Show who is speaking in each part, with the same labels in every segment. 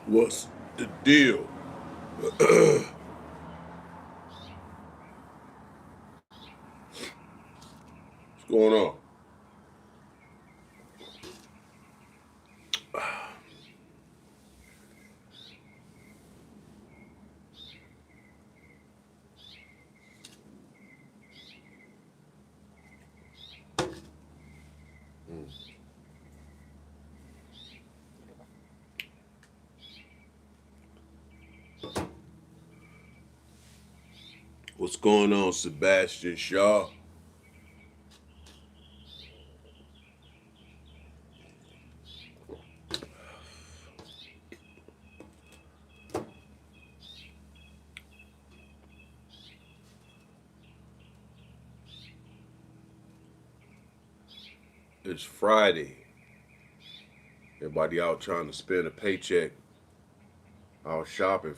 Speaker 1: What's the deal? What's going on? What's going on, Sebastian Shaw? It's Friday. Everybody out trying to spend a paycheck out shopping.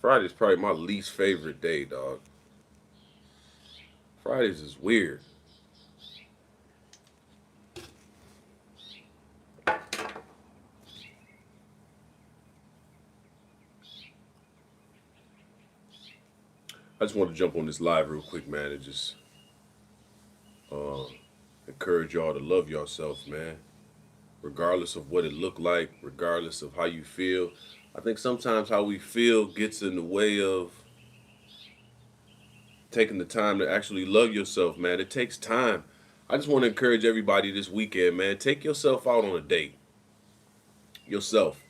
Speaker 1: Friday's probably my least favorite day, dog. Fridays is weird. I just want to jump on this live real quick, man, and just uh, encourage y'all to love yourself, man. Regardless of what it look like, regardless of how you feel. I think sometimes how we feel gets in the way of taking the time to actually love yourself, man. It takes time. I just want to encourage everybody this weekend, man. Take yourself out on a date. Yourself.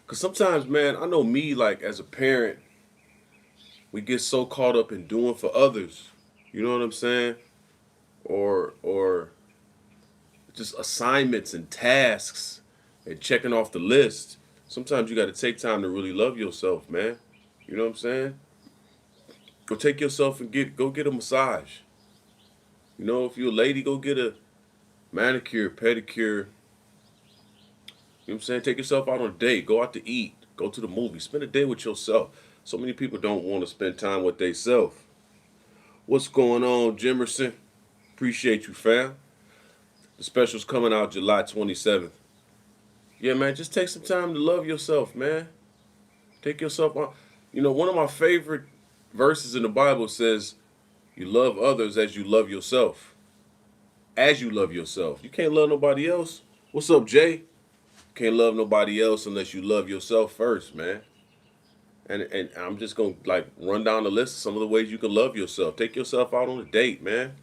Speaker 1: Because sometimes, man, I know me, like, as a parent, we get so caught up in doing for others. You know what I'm saying? Or just assignments and tasks and checking off the list. Sometimes you got to take time to really love yourself, man. You know what I'm saying? Go take yourself and go get a massage. You know, if you're a lady, go get a manicure, pedicure. You know what I'm saying? Take yourself out on a date. Go out to eat. Go to the movie. Spend a day with yourself. So many people don't want to spend time with themselves. What's going on, Jimerson? Appreciate you, fam. The special's coming out July 27th. Yeah, man, just take some time to love yourself, man. Take yourself on. You know, one of my favorite verses in the Bible says, you love others as you love yourself. As you love yourself. You can't love nobody else. What's up, Jay? Can't love nobody else unless you love yourself first, man. And I'm just gonna like run down the list of some of the ways you can love yourself. Take yourself out on a date, man.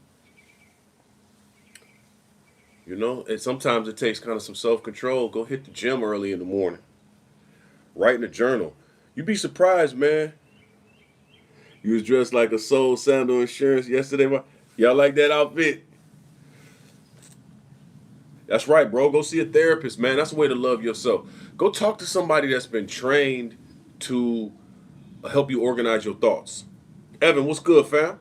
Speaker 1: You know, and sometimes it takes kind of some self control. Go hit the gym early in the morning. Write in a journal. You'd be surprised, man. You was dressed like a Soul Sandal Insurance yesterday. Y'all like that outfit? That's right, bro. Go see a therapist, man. That's a way to love yourself. Go talk to somebody that's been trained to help you organize your thoughts. Evan, what's good, fam?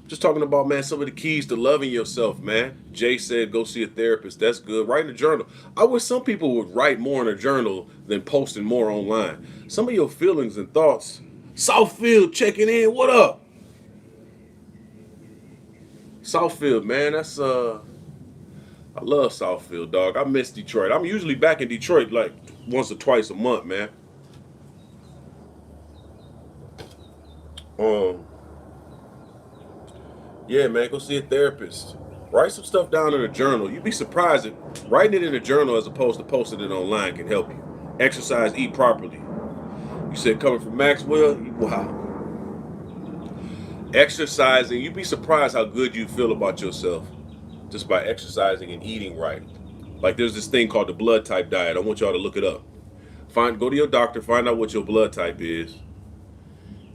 Speaker 1: Just talking about, man, some of the keys to loving yourself, man. Jay said go see a therapist. That's good. Write in a journal. I wish some people would write more in a journal than posting more online. Some of your feelings and thoughts. Southfield checking in. What up? Southfield, man. I love Southfield, dog. I miss Detroit. I'm usually back in Detroit like once or twice a month, man. Um, yeah, man, go see a therapist. Write some stuff down in a journal. You'd be surprised that writing it in a journal as opposed to posting it online can help you. Exercise, eat properly. You said coming from Maxwell? Wow. Exercising, you'd be surprised how good you feel about yourself just by exercising and eating right. Like there's this thing called the blood type diet. I want y'all to look it up. Go to your doctor, find out what your blood type is,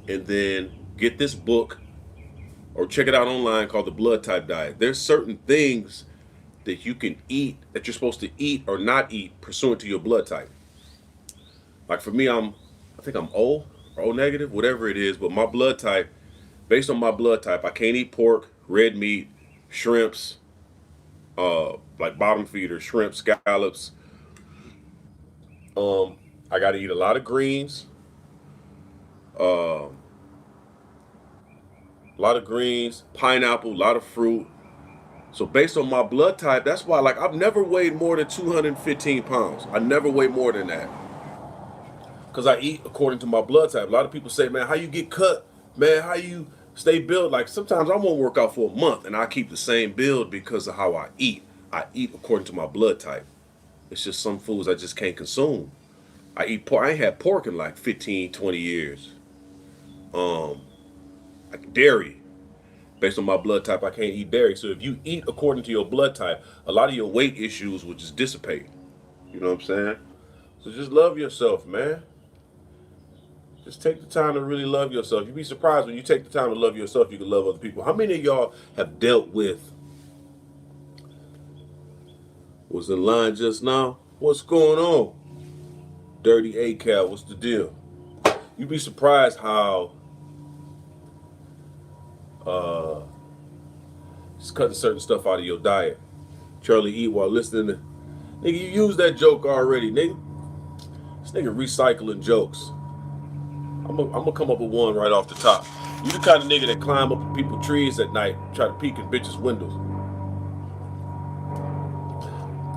Speaker 1: and then get this book or check it out online called the blood type diet. There's certain things that you can eat that you're supposed to eat or not eat pursuant to your blood type. Like for me, I think I'm O or O negative, whatever it is, but my blood type, based on my blood type, I can't eat pork, red meat, shrimps, like bottom feeders, shrimp, scallops. Um, I got to eat a lot of greens, a lot of greens, pineapple, a lot of fruit, So based on my blood type, that's why like I've never weighed more than 215 pounds. I never weigh more than that. Because I eat according to my blood type. A lot of people say, man, how you get cut? Man, how you stay built? Like sometimes I won't work out for a month and I keep the same build because of how I eat. I eat according to my blood type. It's just some foods I just can't consume. I eat pork. I ain't had pork in like 15, 20 years. Um, like dairy. Based on my blood type, I can't eat dairy. So if you eat according to your blood type, a lot of your weight issues will just dissipate. You know what I'm saying? So just love yourself, man. Just take the time to really love yourself. You'd be surprised when you take the time to love yourself, you can love other people. How many of y'all have dealt with, was in line just now? What's going on? Dirty A-Cal, what's the deal? You'd be surprised how just cutting certain stuff out of your diet. Charlie eat while listening to, nigga, you used that joke already, nigga. This nigga recycling jokes. I'm gonna come up with one right off the top. You the kind of nigga that climb up people's trees at night, try to peek in bitches' windows.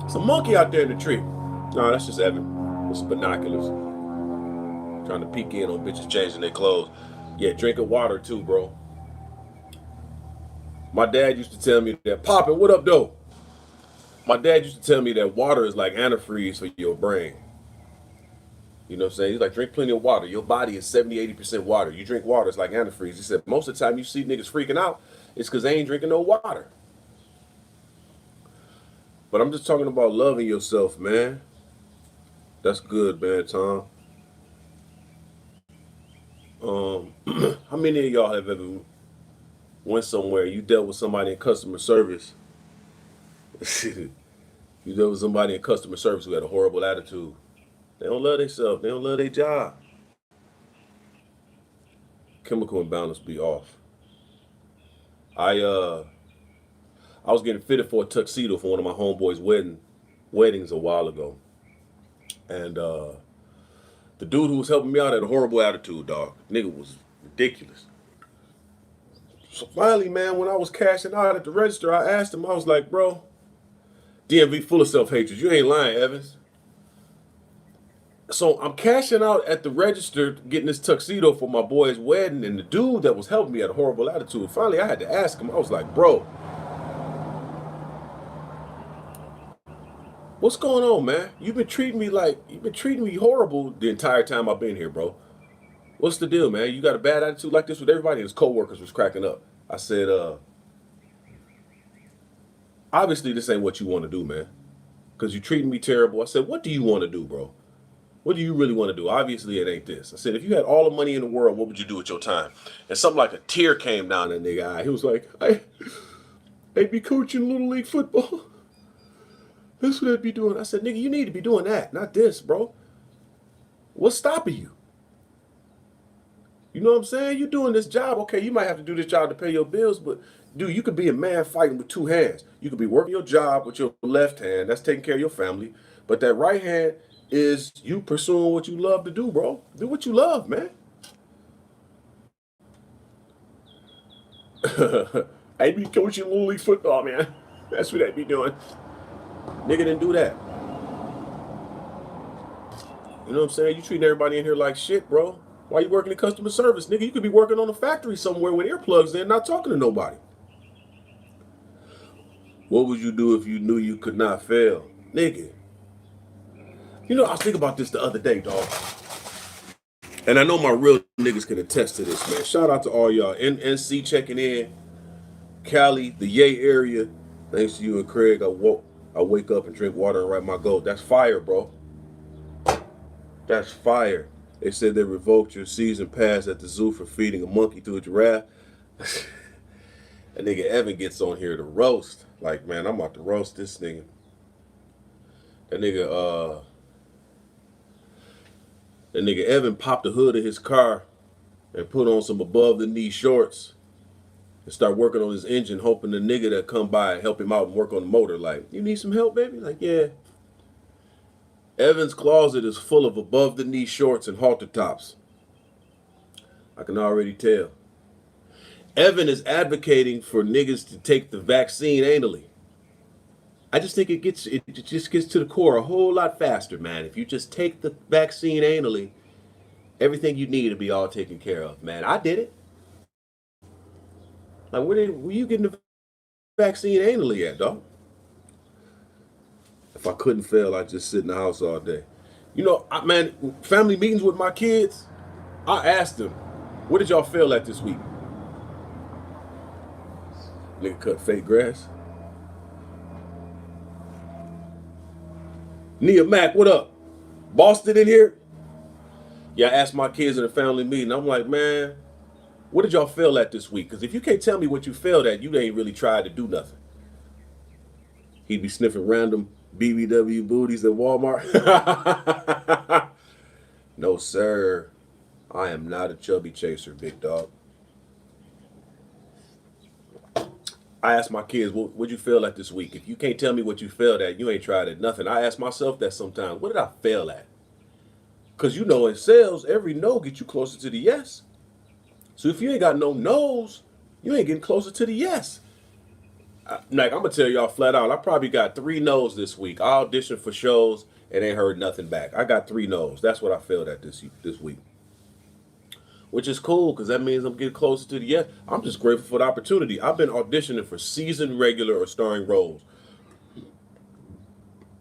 Speaker 1: It's a monkey out there in the tree. No, that's just Evan. It's binoculars. Trying to peek in on bitches changing their clothes. Yeah, drinking water too, bro. My dad used to tell me that, Poppin', what up, though? My dad used to tell me that water is like antifreeze for your brain. You know what I'm saying? He's like, drink plenty of water. Your body is 70, 80% water. You drink water, it's like antifreeze. He said, most of the time you see niggas freaking out, it's because they ain't drinking no water. But I'm just talking about loving yourself, man. That's good, man, Tom. How many of y'all have ever went somewhere, you dealt with somebody in customer service? You dealt with somebody in customer service who had a horrible attitude. They don't love themselves. They don't love their job. Chemical imbalance be off. I uh I was getting fitted for a tuxedo for one of my homeboys' weddings a while ago. And the dude who was helping me out had a horrible attitude, dog. Nigga was ridiculous. So finally, man, when I was cashing out at the register, I asked him, I was like, bro, DMV full of self-hatred. You ain't lying, Evans. So I'm cashing out at the register, getting this tuxedo for my boy's wedding, and the dude that was helping me had a horrible attitude. Finally, I had to ask him. I was like, bro, what's going on, man? You've been treating me horrible the entire time I've been here, bro. What's the deal, man? You got a bad attitude like this with everybody? And his coworkers was cracking up. I said, obviously this ain't what you want to do, man. Because you treating me terrible. I said, what do you want to do, bro? What do you really want to do? Obviously, it ain't this. I said, if you had all the money in the world, what would you do with your time? And something like a tear came down that nigga eye. He was like, I'd be coaching Little League football. That's what I'd be doing. I said, nigga, you need to be doing that, not this, bro. What's stopping you? You know what I'm saying? You doing this job. Okay, you might have to do this job to pay your bills, but dude, you could be a man fighting with two hands. You could be working your job with your left hand. That's taking care of your family. But that right hand is you pursuing what you love to do, bro. Do what you love, man. I'd be coaching Little League football, man. That's what I'd be doing. Nigga didn't do that. You know what I'm saying? You treating everybody in here like shit, bro. Why you working in customer service, nigga? You could be working on a factory somewhere with earplugs in, not talking to nobody. What would you do if you knew you could not fail? Nigga. You know, I was thinking about this the other day, dog. And I know my real niggas can attest to this, man. Shout out to all y'all. NC checking in. Cali, the Yay area. Thanks to you and Craig, I wake up and drink water and write my goal. That's fire, bro. That's fire. They said they revoked your season pass at the zoo for feeding a monkey to a giraffe. That nigga Evan gets on here to roast. Like, man, I'm about to roast this nigga. That nigga, Evan popped the hood of his car and put on some above the knee shorts and start working on his engine, hoping the nigga that come by and help him out and work on the motor. Like, you need some help, baby? Like, yeah. Evan's closet is full of above the knee shorts and halter tops. I can already tell. Evan is advocating for niggas to take the vaccine anally. I just think it just gets to the core a whole lot faster, man. If you just take the vaccine anally, everything you need to be all taken care of, man. I did it. Like, were you getting the vaccine anally at, dog? If I couldn't fail, I'd just sit in the house all day. Man, family meetings with my kids, I asked them, what did y'all fail at this week? Nigga cut fake grass. Nia Mac, what up? Boston in here? Yeah, I asked my kids in a family meeting. I'm like, man, what did y'all fail at this week? Because if you can't tell me what you failed at, you ain't really tried to do nothing. He'd be sniffing random BBW booties at Walmart. No, sir. I am not a chubby chaser, big dog. I ask my kids, what'd you fail at this week? If you can't tell me what you failed at, you ain't tried at nothing. I ask myself that sometimes. What did I fail at? Because in sales, every no gets you closer to the yes. So if you ain't got no no's, you ain't getting closer to the yes. Like, I'm going to tell y'all flat out, I probably got 3 no's this week. I auditioned for shows and ain't heard nothing back. I got 3 no's. That's what I failed at this week. Which is cool because that means I'm getting closer to the yes. I'm just grateful for the opportunity. I've been auditioning for seasoned, regular, or starring roles.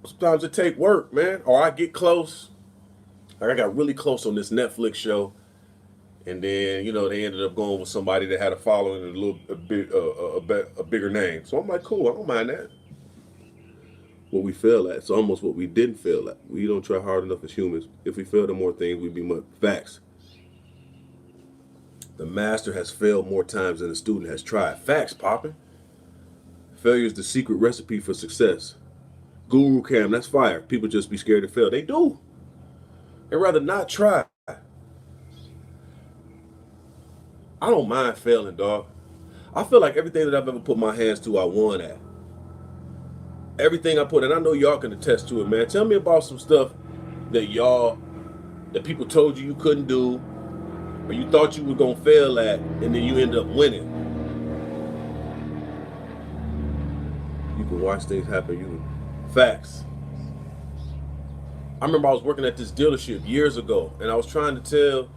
Speaker 1: Sometimes it take work, man. Or I get close. Like, I got really close on this Netflix show. And then, they ended up going with somebody that had a following and a bigger name. So I'm like, cool, I don't mind that. What we fail at, it's almost what we didn't fail at. We don't try hard enough as humans. If we failed at more things, we'd be more facts. The master has failed more times than the student has tried. Facts, popping. Failure is the secret recipe for success. Guru Cam, that's fire. People just be scared to fail. They do. They'd rather not try. I don't mind failing, dog. I feel like everything that I've ever put my hands to, I won at. Everything I put, and I know y'all can attest to it, man. Tell me about some stuff that people told you couldn't do, or you thought you were gonna fail at, and then you end up winning. You can watch things happen. Facts. I remember I was working at this dealership years ago, and I was trying to tell,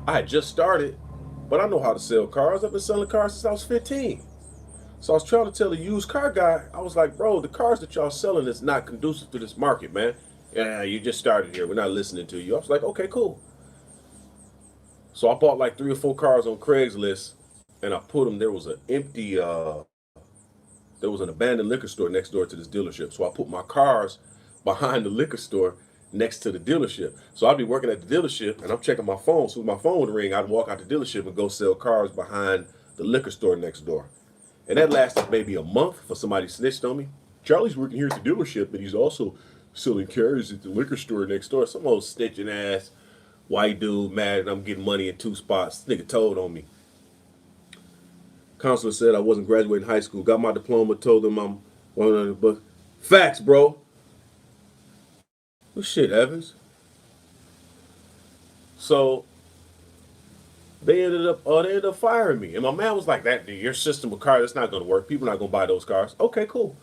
Speaker 1: I had just started, but I know how to sell cars. I've been selling cars since I was 15. So I was trying to tell a used car guy, I was like, bro, the cars that y'all selling is not conducive to this market, man. Yeah, you just started here. We're not listening to you. I was like, okay, cool. So I bought like 3 or 4 cars on Craigslist, and I put them, there was an abandoned liquor store next door to this dealership. So I put my cars behind the liquor store next to the dealership. So I'd be working at the dealership, and I'm checking my phone. So my phone would ring, I'd walk out the dealership and go sell cars behind the liquor store next door. And that lasted maybe a month for somebody snitched on me. Charlie's working here at the dealership, but he's also selling cars at the liquor store next door. Some old snitching ass white dude mad that I'm getting money in 2 spots. This nigga told on me. Counselor said I wasn't graduating high school. Got my diploma, told them I'm one of the books. Facts, bro. Well, shit, Evans. So they ended up firing me. And my man was like, your system of cars, that's not gonna work. People are not gonna buy those cars. Okay, cool.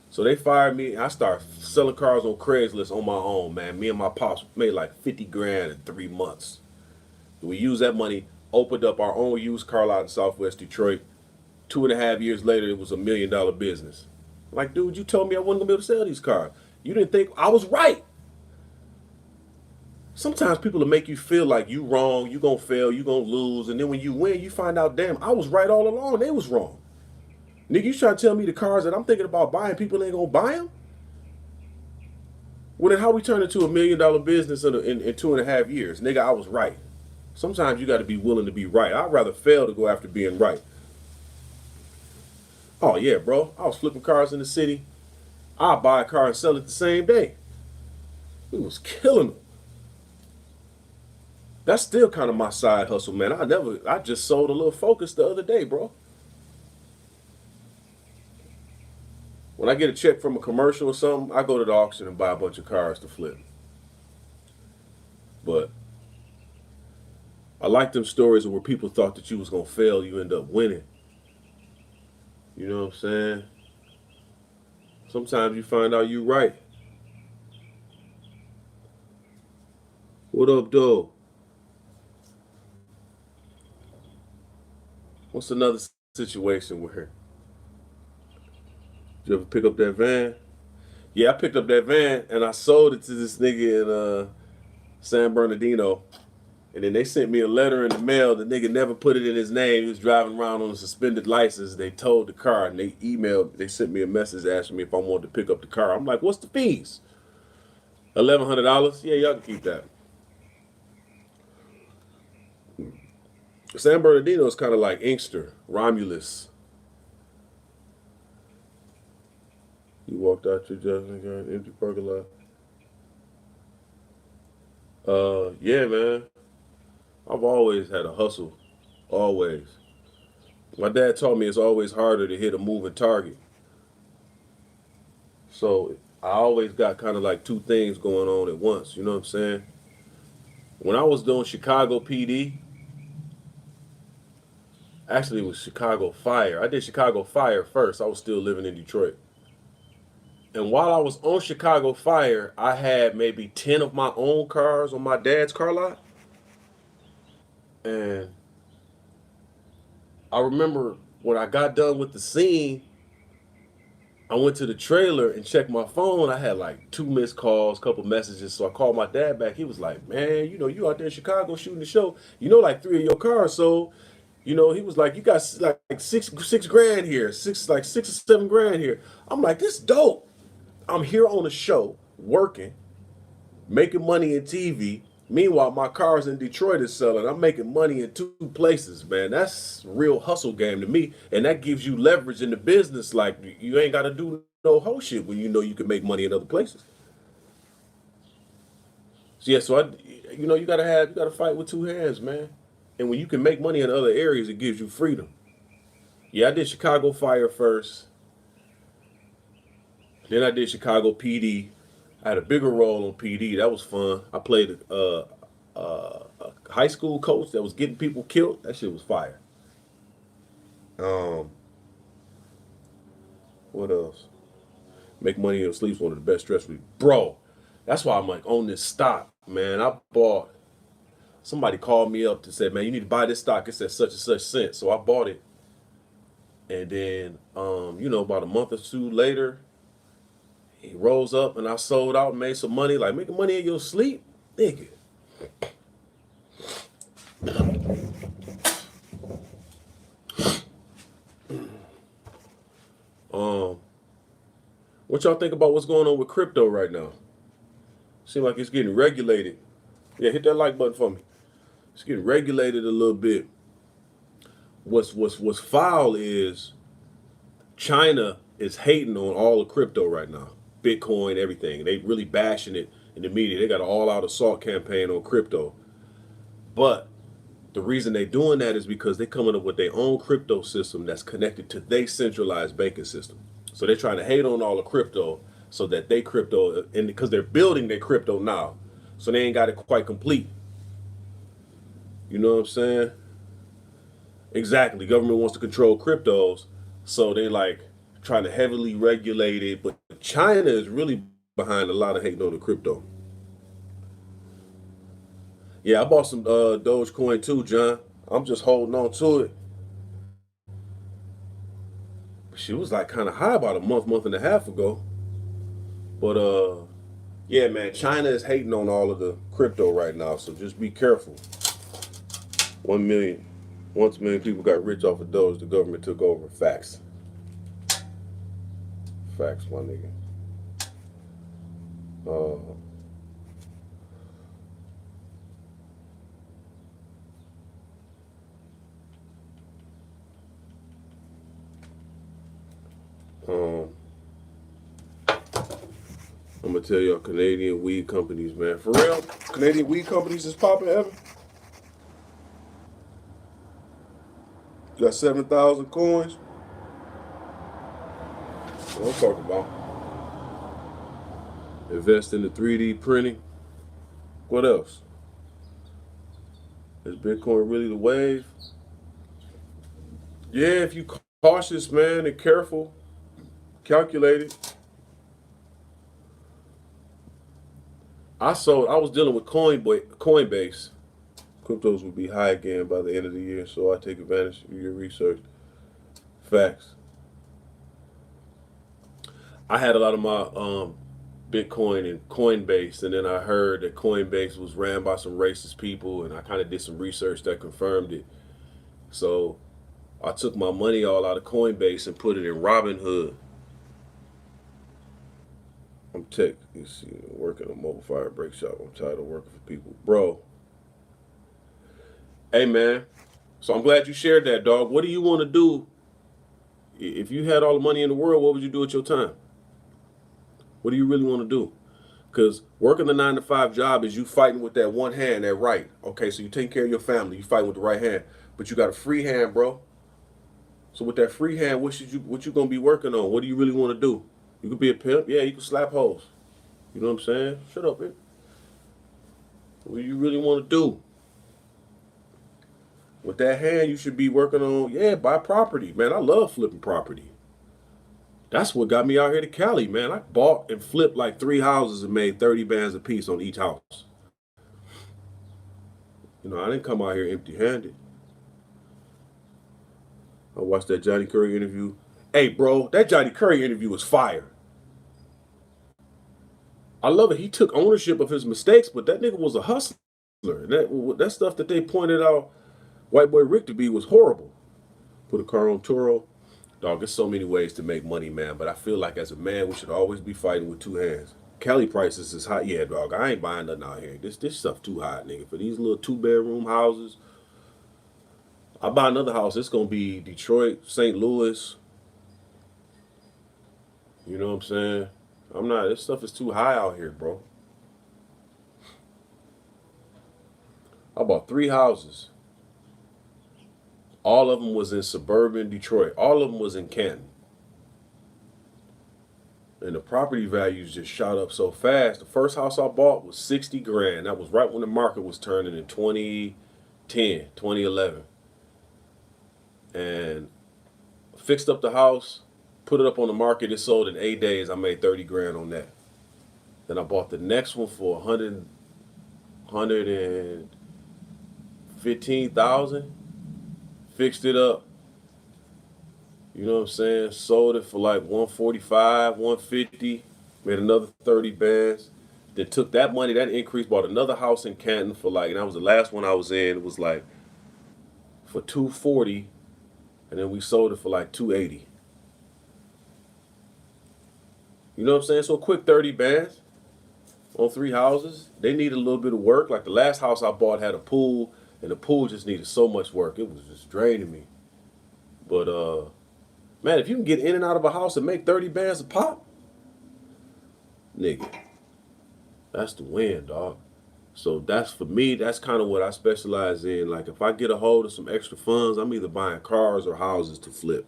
Speaker 1: So they fired me, and I started selling cars on Craigslist on my own, man. Me and my pops made like 50 grand in 3 months. We used that money, opened up our own used car lot in Southwest Detroit. 2.5 years later, it was $1 million business. Like, dude, you told me I wasn't gonna be able to sell these cars. You didn't think I was right. Sometimes people will make you feel like you wrong, you gonna fail, you gonna lose, and then when you win, you find out, damn, I was right all along. They was wrong. Nigga, you trying to tell me the cars that I'm thinking about buying, people ain't gonna buy them? Well, then how we turn into $1 million business in 2.5 years? Nigga, I was right. Sometimes you got to be willing to be right. I'd rather fail to go after being right. Oh yeah, bro. I was flipping cars in the city. I'd buy a car and sell it the same day. We was killing them. That's still kind of my side hustle, man. I just sold a little Focus the other day, bro. When I get a check from a commercial or something, I go to the auction and buy a bunch of cars to flip. But I like them stories where people thought that you was gonna fail, you end up winning. You know what I'm saying? Sometimes you find out you right. What up, though? What's another situation where you ever pick up that van? Yeah, I picked up that van and I sold it to this nigga in San Bernardino. And then they sent me a letter in the mail. The nigga never put it in his name. He was driving around on a suspended license. They towed the car and they sent me a message asking me if I wanted to pick up the car. I'm like, what's the fees? $1,100? Yeah, y'all can keep that. San Bernardino is kind of like Inkster, Romulus. You walked out your judgment, got an empty parking lot. Yeah, man. I've always had a hustle. Always. My dad taught me it's always harder to hit a moving target. So I always got kind of like two things going on at once. You know what I'm saying? When I was doing Chicago PD, actually it was Chicago Fire. I did Chicago Fire first. I was still living in Detroit. And while I was on Chicago Fire, I had maybe 10 of my own cars on my dad's car lot. And I remember when I got done with the scene, I went to the trailer and checked my phone. I had like 2 missed calls, couple messages. So I called my dad back. He was like, "Man, you out there in Chicago shooting the show. Like 3 of your cars sold. He was like, you got like six grand here, like 6 or 7 grand here." I'm like, "This dope. I'm here on a show, working, making money in TV. Meanwhile, my cars in Detroit is selling. I'm making money in two places, man. That's real hustle game to me. And that gives you leverage in the business. Like, you ain't got to do no whole shit when you know you can make money in other places." So, yeah, you gotta fight with two hands, man. And when you can make money in other areas, it gives you freedom. Yeah, I did Chicago Fire first. Then I did Chicago PD. I had a bigger role on PD. That was fun. I played a high school coach that was getting people killed. That shit was fire. Um, what else? Make money in your sleep's one of the best stress relief, bro. That's why I'm like on this stock, man. I bought. Somebody called me up to say, "Man, you need to buy this stock. It's at such and such cent." So I bought it, and then about a month or two later, he rose up, and I sold out, and made some money. Like making money in your sleep, nigga. Um, what y'all think about what's going on with crypto right now? Seems like it's getting regulated. Yeah, hit that like button for me. It's getting regulated a little bit. What's foul is China is hating on all of crypto right now. Bitcoin, everything. They really bashing it in the media. They got an all-out assault campaign on crypto. But the reason they're doing that is because they're coming up with their own crypto system that's connected to their centralized banking system. So they're trying to hate on all the crypto so that they crypto, and because they're building their crypto now, so they ain't got it quite complete. You know what I'm saying? Exactly. Government wants to control cryptos, so they like trying to heavily regulate it. But China is really behind a lot of hating on the crypto. Yeah, I bought some Dogecoin too, John. I'm just holding on to it. She was like kind of high about a month and a half ago. But yeah, man, China is hating on all of the crypto right now, so just be careful. 1 million, once a million people got rich off of Doge, the government took over. Facts, facts, my nigga. Uh, um, I'm gonna tell y'all, Canadian weed companies, man, for real. Canadian weed companies is popping ever. You got 7,000 coins. What I'm talking about. Invest in the 3D printing. What else? Is Bitcoin really the wave? Yeah, if you cautious, man, and careful, calculated. I was dealing with Coinbase. Cryptos will be high again by the end of the year, so I take advantage of your research. Facts. I had a lot of my Bitcoin and Coinbase, and then I heard that Coinbase was ran by some racist people, and I kind of did some research that confirmed it. So I took my money all out of Coinbase and put it in Robinhood. I'm tech. You see, working a mobile fire break shop. I'm tired of working for people, bro. Hey man, so I'm glad you shared that, dog. What do you want to do? If you had all the money in the world, what would you do with your time? What do you really want to do? Because working the 9 to 5 job is you fighting with that one hand, that right. Okay, so you take care of your family, you fighting with the right hand, but you got a free hand, bro. So with that free hand, what you gonna be working on? What do you really want to do? You could be a pimp, yeah. You could slap hoes. You know what I'm saying? Shut up, man. What do you really want to do? With that hand, you should be working on, yeah, buy property, man. I love flipping property. That's what got me out here to Cali, man. I bought and flipped like 3 houses and made 30 bands a piece on each house. You know, I didn't come out here empty-handed. I watched that Johnny Curry interview. Hey, bro, that Johnny Curry interview was fire. I love it. He took ownership of his mistakes, but that nigga was a hustler. That stuff that they pointed out White Boy Rick to be was horrible. Put a car on Turo. Dog, there's so many ways to make money, man. But I feel like as a man, we should always be fighting with two hands. Cali prices is high. Yeah, dog, I ain't buying nothing out here. This stuff too high, nigga. For these little 2 bedroom houses, I buy another house. It's gonna be Detroit, St. Louis. You know what I'm saying? I'm not. This stuff is too high out here, bro. I bought 3 houses. All of them was in suburban Detroit. All of them was in Canton. And the property values just shot up so fast. The first house I bought was 60 grand. That was right when the market was turning in 2010, 2011. And fixed up the house, put it up on the market. It sold in 8 days. I made 30 grand on that. Then I bought the next one for 115,000. Fixed it up. You know what I'm saying? Sold it for like 145, 150. Made another 30 bands. Then took that money, that increase, bought another house in Canton for like, and that was the last one I was in. It was like for 240, and then we sold it for like 280. You know what I'm saying? So a quick 30 bands on 3 houses. They needed a little bit of work. Like the last house I bought had a pool, and the pool just needed so much work. It was just draining me. But man, if you can get in and out of a house and make 30 bands a pop, nigga, that's the win, dog. So that's for me, that's kind of what I specialize in. Like if I get a hold of some extra funds, I'm either buying cars or houses to flip.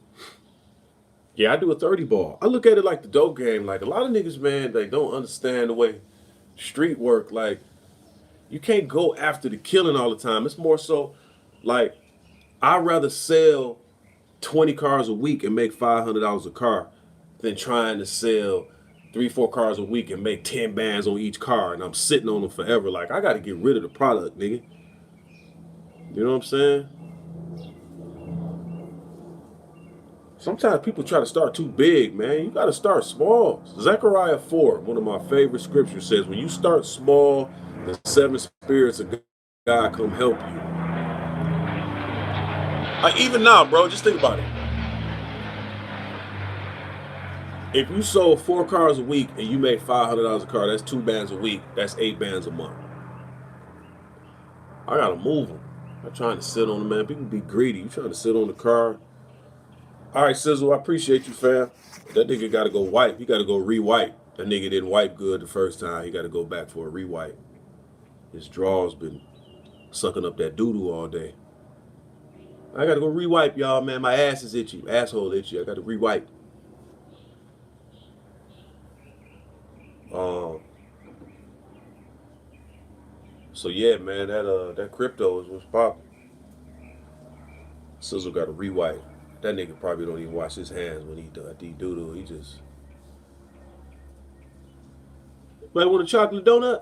Speaker 1: Yeah, I do a 30 ball. I look at it like the dope game. Like a lot of niggas, man, they don't understand the way street work. Like you can't go after the killing all the time. It's more so like I'd rather sell 20 cars a week and make $500 a car than trying to sell 3, 4 cars a week and make 10 bands on each car and I'm sitting on them forever. Like I got to get rid of the product, nigga. You know what I'm saying? Sometimes people try to start too big, man. You got to start small. Zechariah 4, one of my favorite scriptures, says, when you start small, the 7 spirits of God come help you. Like even now, bro, just think about it. If you sold 4 cars a week and you made $500 a car, that's 2 bands a week. That's 8 bands a month. I gotta move them. I'm trying to sit on them, man. People be greedy. You trying to sit on the car. All right, Sizzle, I appreciate you, fam. That nigga got to go wipe. He got to go re-wipe. That nigga didn't wipe good the first time. He got to go back for a re-wipe. His drawers been sucking up that doo-doo all day. I got to go re-wipe, y'all, man. My ass is itchy. Asshole itchy. I got to re-wipe. So yeah, man, that crypto is what's popping. Sizzle got a rewrite. That nigga probably don't even wash his hands when he doodle. He just might want a chocolate donut.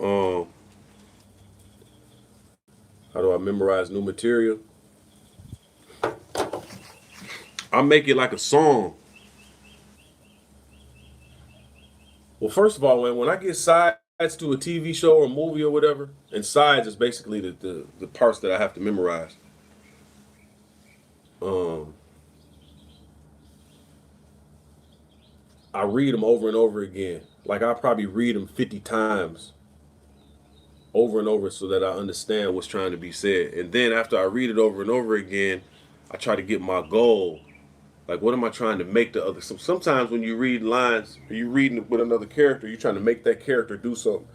Speaker 1: Um, how do I memorize new material? I make it like a song. Well, first of all, when I get sides to a TV show or a movie or whatever, and sides is basically the parts that I have to memorize. Um, I read them over and over again. Like I probably read them 50 times over and over so that I understand what's trying to be said. And then after I read it over and over again, I try to get my goal. Like, what am I trying to make the other? Sometimes when you read lines, or you reading with another character, you're trying to make that character do something.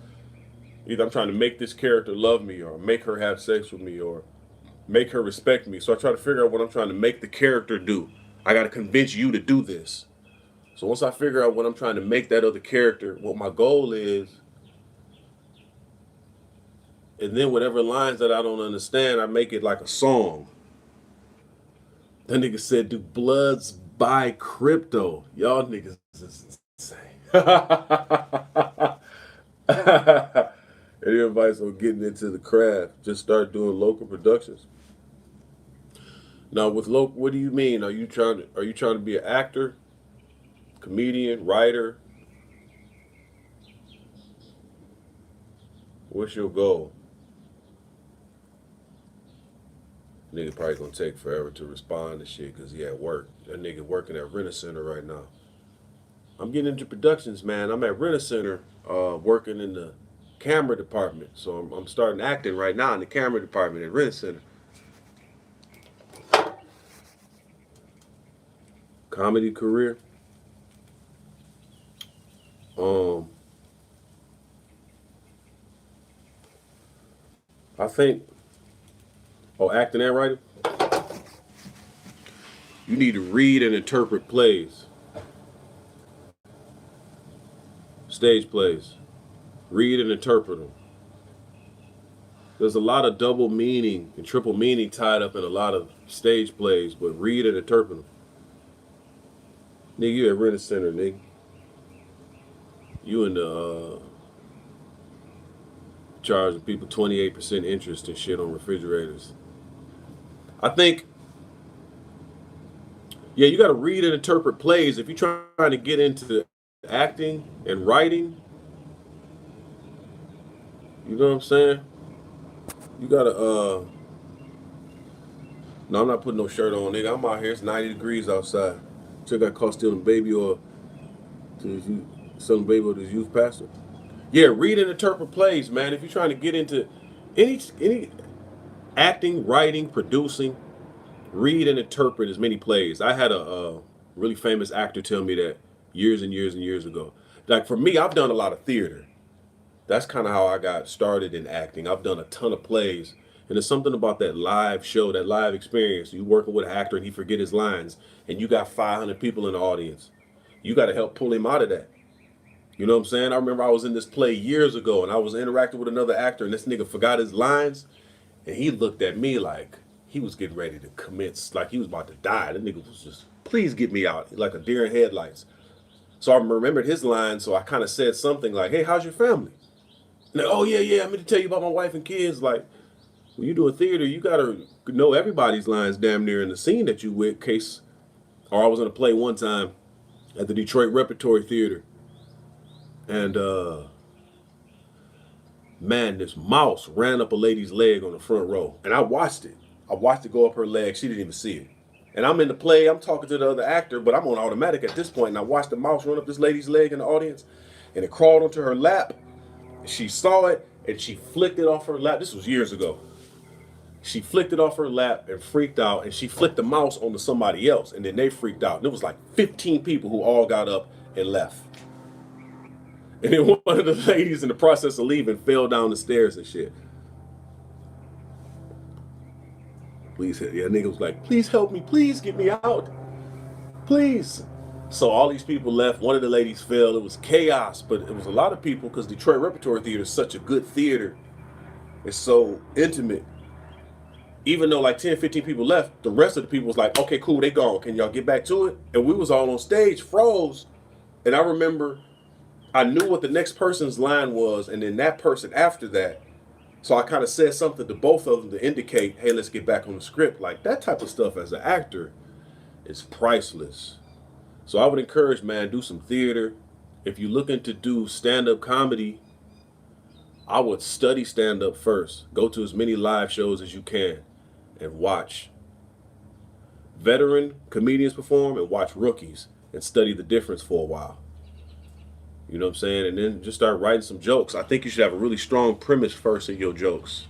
Speaker 1: Either I'm trying to make this character love me, or make her have sex with me, or make her respect me. So I try to figure out what I'm trying to make the character do. I got to convince you to do this. So once I figure out what I'm trying to make that other character, what my goal is, and then whatever lines that I don't understand, I make it like a song. That nigga said, "Do Bloods buy crypto?" Y'all niggas is insane. Any advice on getting into the craft? Just start doing local productions. Now, with local, what do you mean? Are you trying to be an actor, comedian, writer? What's your goal? Nigga probably gonna take forever to respond to shit because he at work. That nigga working at Rent a Center right now. I'm getting into productions, man. I'm at Rent a Center, working in the camera department. So I'm starting acting right now in the camera department at Rent a Center. Comedy career. Um, I think. Oh, acting and writing. You need to read and interpret plays, stage plays. Read and interpret them. There's a lot of double meaning and triple meaning tied up in a lot of stage plays, but read and interpret them. Nigga, you at Rent a Center, nigga. You in the charging people 28% interest and shit on refrigerators. I think, yeah, you got to read and interpret plays. If you're trying to get into acting and writing, you know what I'm saying? You got to, no, I'm not putting no shirt on, nigga. I'm out here. It's 90 degrees outside. Chick got caught stealing baby oil to his youth, selling baby oil to his youth pastor. Yeah, read and interpret plays, man. If you're trying to get into any acting, writing, producing, read and interpret as many plays. I had a really famous actor tell me that years and years and years ago. Like for me, I've done a lot of theater. That's kind of how I got started in acting. I've done a ton of plays. And there's something about that live show, that live experience. You working with an actor and he forget his lines, and you got 500 people in the audience. You got to help pull him out of that. You know what I'm saying? I remember I was in this play years ago, and I was interacting with another actor, and this nigga forgot his lines, and he looked at me like he was getting ready to commit, like he was about to die. The nigga was just, please get me out, like a deer in headlights. So I remembered his line, so I kind of said something like, "Hey, how's your family?" And oh yeah, I'm going to tell you about my wife and kids. Like, when you do a theater, you got to know everybody's lines damn near in the scene that you with. Case, or I was in a play one time at the Detroit Repertory Theater, and man, this mouse ran up a lady's leg on the front row, and I watched it. I watched it go up her leg. She didn't even see it. And I'm in the play. I'm talking to the other actor, but I'm on automatic at this point. And I watched the mouse run up this lady's leg in the audience, and it crawled onto her lap. She saw it, and she flicked it off her lap. This was years ago. She flicked it off her lap and freaked out, and she flicked the mouse onto somebody else, and then they freaked out. And it was like 15 people who all got up and left. And then one of the ladies in the process of leaving fell down the stairs and shit. Please, yeah, nigga was like, "Please help me, please get me out, please." So all these people left. One of the ladies fell. It was chaos, but it was a lot of people because Detroit Repertory Theater is such a good theater. It's so intimate. Even though like 10, 15 people left, the rest of the people was like, okay, cool, they gone. Can y'all get back to it? And we was all on stage, froze. And I remember I knew what the next person's line was, and then that person after that. So I kind of said something to both of them to indicate, hey, let's get back on the script. Like that type of stuff as an actor is priceless. So I would encourage, man, do some theater. If you're looking to do stand-up comedy, I would study stand-up first. Go to as many live shows as you can and watch veteran comedians perform and watch rookies and study the difference for a while. You know what I'm saying? And then just start writing some jokes. I think you should have a really strong premise first in your jokes,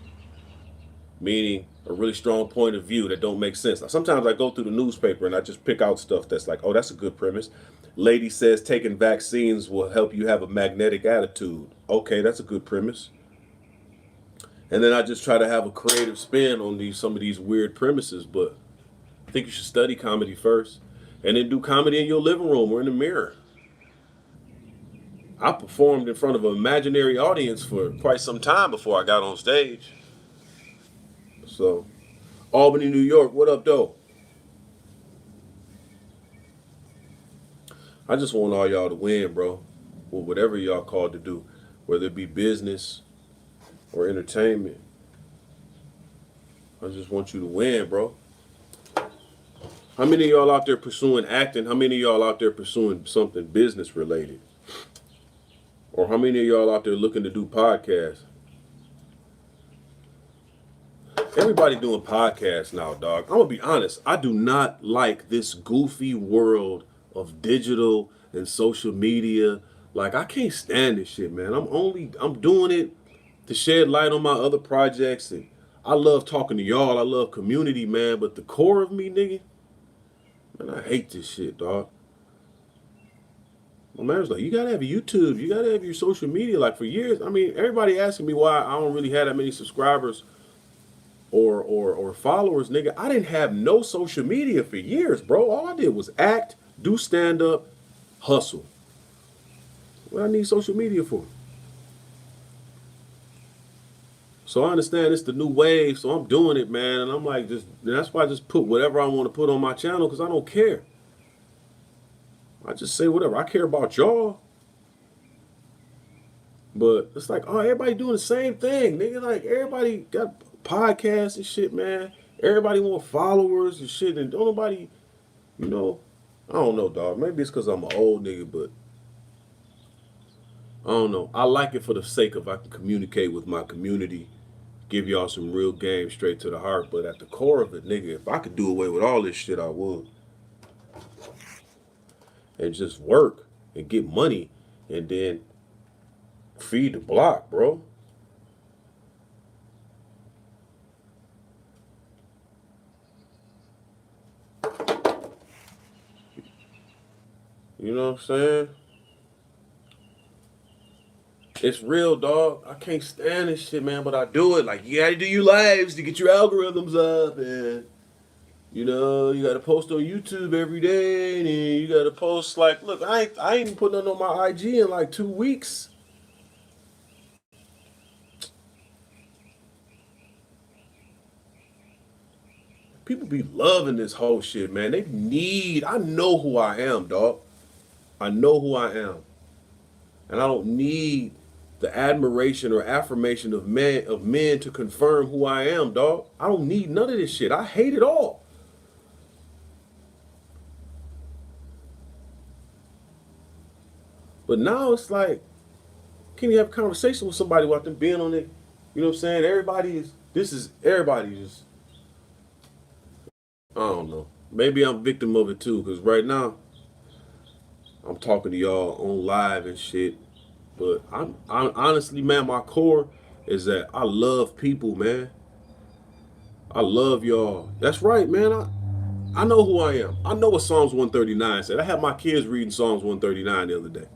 Speaker 1: meaning a really strong point of view that don't make sense. Now, sometimes I go through the newspaper and I just pick out stuff that's like, oh, that's a good premise. Lady says taking vaccines will help you have a magnetic attitude. Okay, that's a good premise. And then I just try to have a creative spin on some of these weird premises. But I think you should study comedy first and then do comedy in your living room or in the mirror. I performed in front of an imaginary audience for quite some time before I got on stage. So, Albany, New York, what up, though? I just want all y'all to win, bro. Or whatever y'all called to do, whether it be business or entertainment. I just want you to win, bro. How many of y'all out there pursuing acting? How many of y'all out there pursuing something business related? Or how many of y'all out there looking to do podcasts? Everybody doing podcasts now, dog. I'm gonna be honest. I do not like this goofy world of digital and social media. Like I can't stand this shit, man. I'm doing it to shed light on my other projects, and I love talking to y'all. I love community, man. But the core of me, nigga, man, I hate this shit, dog. My man was like, you gotta have YouTube. You gotta have your social media. Like for years, I mean, everybody asking me why I don't really have that many subscribers or followers, nigga. I didn't have no social media for years, bro. All I did was act, do stand up, hustle. What I need social media for? So I understand it's the new wave, so I'm doing it, man. And I'm like, that's why I just put whatever I want to put on my channel because I don't care. I just say whatever. I care about y'all. But it's like, oh, everybody doing the same thing, nigga. Like everybody got podcasts and shit, man. Everybody want followers and shit, and don't nobody, you know, I don't know, dog. Maybe it's because I'm an old nigga, but I don't know. I like it for the sake of I can communicate with my community, give y'all some real game straight to the heart. But at the core of it, nigga, if I could do away with all this shit, I would. And just work and get money and then feed the block, bro. You know what I'm saying? It's real, dog. I can't stand this shit, man, but I do it. Like, you gotta do your lives to get your algorithms up, and you know, you gotta post on YouTube every day, and then you gotta post like, look, I ain't even put nothing on my IG in like 2 weeks. People be loving this whole shit, man. I know who I am, dog. I know who I am. And I don't need the admiration or affirmation of men to confirm who I am, dog. I don't need none of this shit. I hate it all. But now it's like, can you have a conversation with somebody without them being on it? You know what I'm saying? Everybody just, I don't know. Maybe I'm a victim of it too, because right now, I'm talking to y'all on live and shit. But I'm honestly, man, my core is that I love people, man. I love y'all. That's right, man. I know who I am. I know what Psalms 139 said. I had my kids reading Psalms 139 the other day.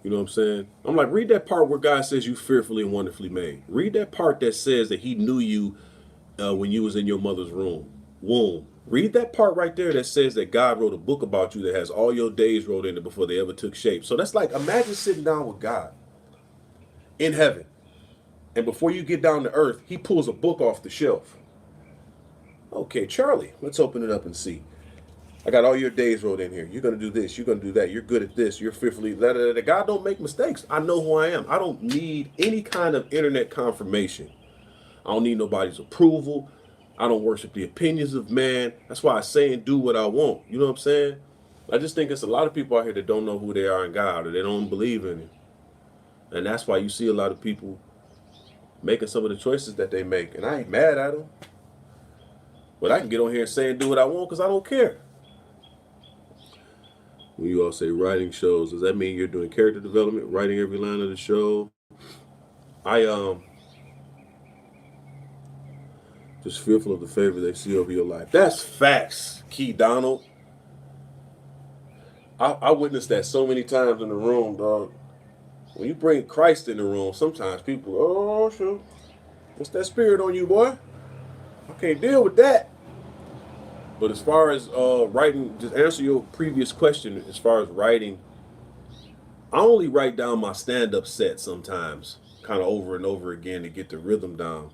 Speaker 1: You know what I'm saying? I'm like, read that part where God says you fearfully and wonderfully made. Read that part that says that He knew you when you was in your mother's womb. Read that part right there that says that God wrote a book about you that has all your days wrote in it before they ever took shape. So that's like, imagine sitting down with God in heaven. And before you get down to earth, he pulls a book off the shelf. Okay, Charlie, let's open it up and see. I got all your days wrote in here. You're going to do this. You're going to do that. You're good at this. You're fearfully. Da, da, da. God don't make mistakes. I know who I am. I don't need any kind of internet confirmation. I don't need nobody's approval. I don't worship the opinions of man. That's why I say and do what I want. You know what I'm saying? I just think it's a lot of people out here that don't know who they are in God, or they don't believe in Him. And that's why you see a lot of people making some of the choices that they make. And I ain't mad at them. But I can get on here and say and do what I want because I don't care. When you all say writing shows, does that mean you're doing character development, writing every line of the show? I just fearful of the favor they see over your life. That's facts, Key Donald. I witnessed that so many times in the room, dog. When you bring Christ in the room, sometimes people, oh, sure. What's that spirit on you, boy? I can't deal with that. But as far as writing, just answer your previous question, as far as writing, I only write down my stand-up set sometimes, kind of over and over again to get the rhythm down.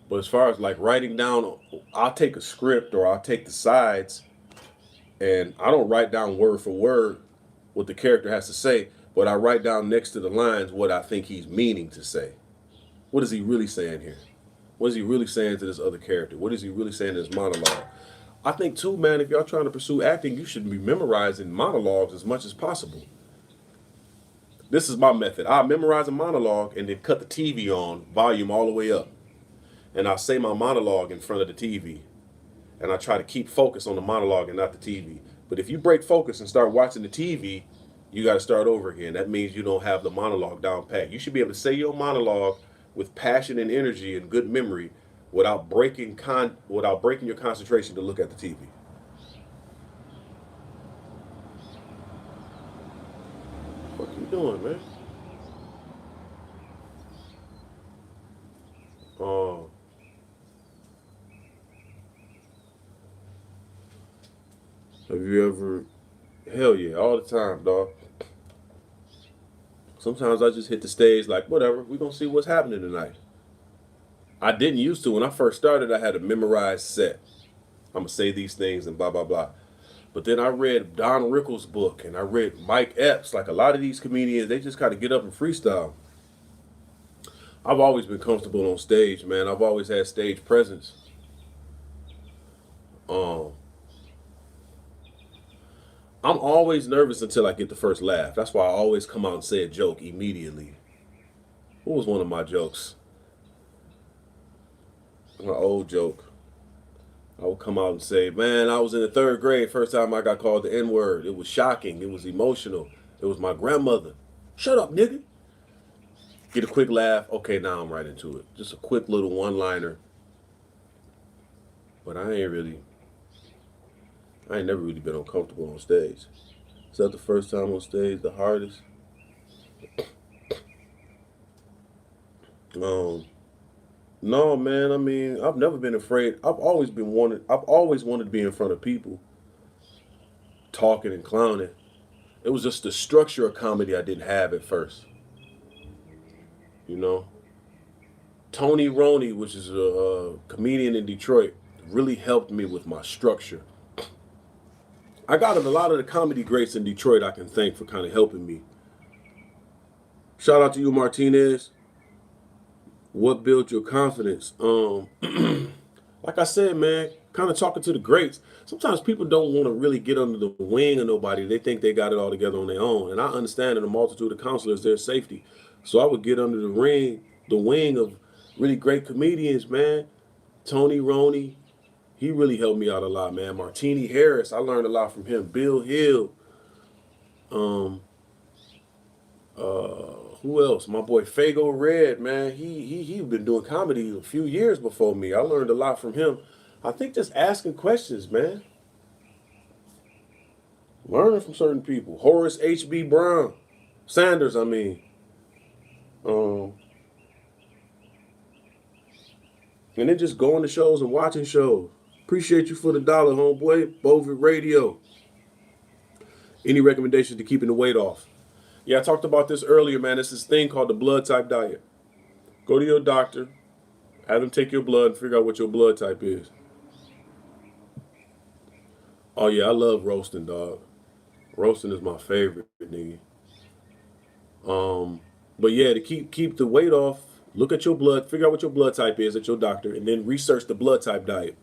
Speaker 1: But as far as like writing down, I'll take a script or I'll take the sides, and I don't write down word for word what the character has to say, but I write down next to the lines what I think he's meaning to say. What is he really saying here? What is he really saying to this other character? What is he really saying in his monologue? I think too, man, if y'all trying to pursue acting, you should be memorizing monologues as much as possible. This is my method. I memorize a monologue and then cut the TV on, volume all the way up. And I say my monologue in front of the TV. And I try to keep focus on the monologue and not the TV. But if you break focus and start watching the TV, you got to start over again. That means you don't have the monologue down pat. You should be able to say your monologue with passion and energy and good memory without breaking your concentration to look at the TV. What you doing, man? Uh, have you ever? Hell yeah, all the time, dog. Sometimes I just hit the stage like, whatever, we're going to see what's happening tonight. I didn't used to. When I first started, I had a memorized set. I'm going to say these things and blah, blah, blah. But then I read Don Rickles' book and I read Mike Epps. Like a lot of these comedians, they just kind of get up and freestyle. I've always been comfortable on stage, man. I've always had stage presence. Um, I'm always nervous until I get the first laugh. That's why I always come out and say a joke immediately. What was one of my jokes? My old joke. I would come out and say, man, I was in the third grade, first time I got called the N-word. It was shocking. It was emotional. It was my grandmother. Shut up, nigga. Get a quick laugh. Okay, now I'm right into it. Just a quick little one-liner. But I ain't never really been uncomfortable on stage. Is that the first time on stage? The hardest? No, man. I mean, I've never been afraid. I've always wanted to be in front of people, talking and clowning. It was just the structure of comedy I didn't have at first. You know, Tony Roney, which is a comedian in Detroit, really helped me with my structure. I got a lot of the comedy greats in Detroit I can thank for kind of helping me. Shout out to you, Martinez. What built your confidence? Like I said, man, kind of talking to the greats. Sometimes people don't want to really get under the wing of nobody. They think they got it all together on their own. And I understand in a multitude of counselors, there's safety. So I would get under the wing of really great comedians, man. Tony Roney, he really helped me out a lot, man. Martini Harris, I learned a lot from him. Bill Hill. Who else? My boy Fago Red, man. He been doing comedy a few years before me. I learned a lot from him. I think just asking questions, man. Learning from certain people. Horace H.B. Brown. Sanders, I mean. And then just going to shows and watching shows. Appreciate you for the dollar, homeboy. Bovid Radio. Any recommendations to keeping the weight off? Yeah, I talked about this earlier, man. It's this thing called the blood type diet. Go to your doctor, have them take your blood and figure out what your blood type is. Oh yeah, I love roasting, dog. Roasting is my favorite, nigga. Um, but yeah, to keep the weight off, look at your blood, figure out what your blood type is at your doctor, and then research the blood type diet.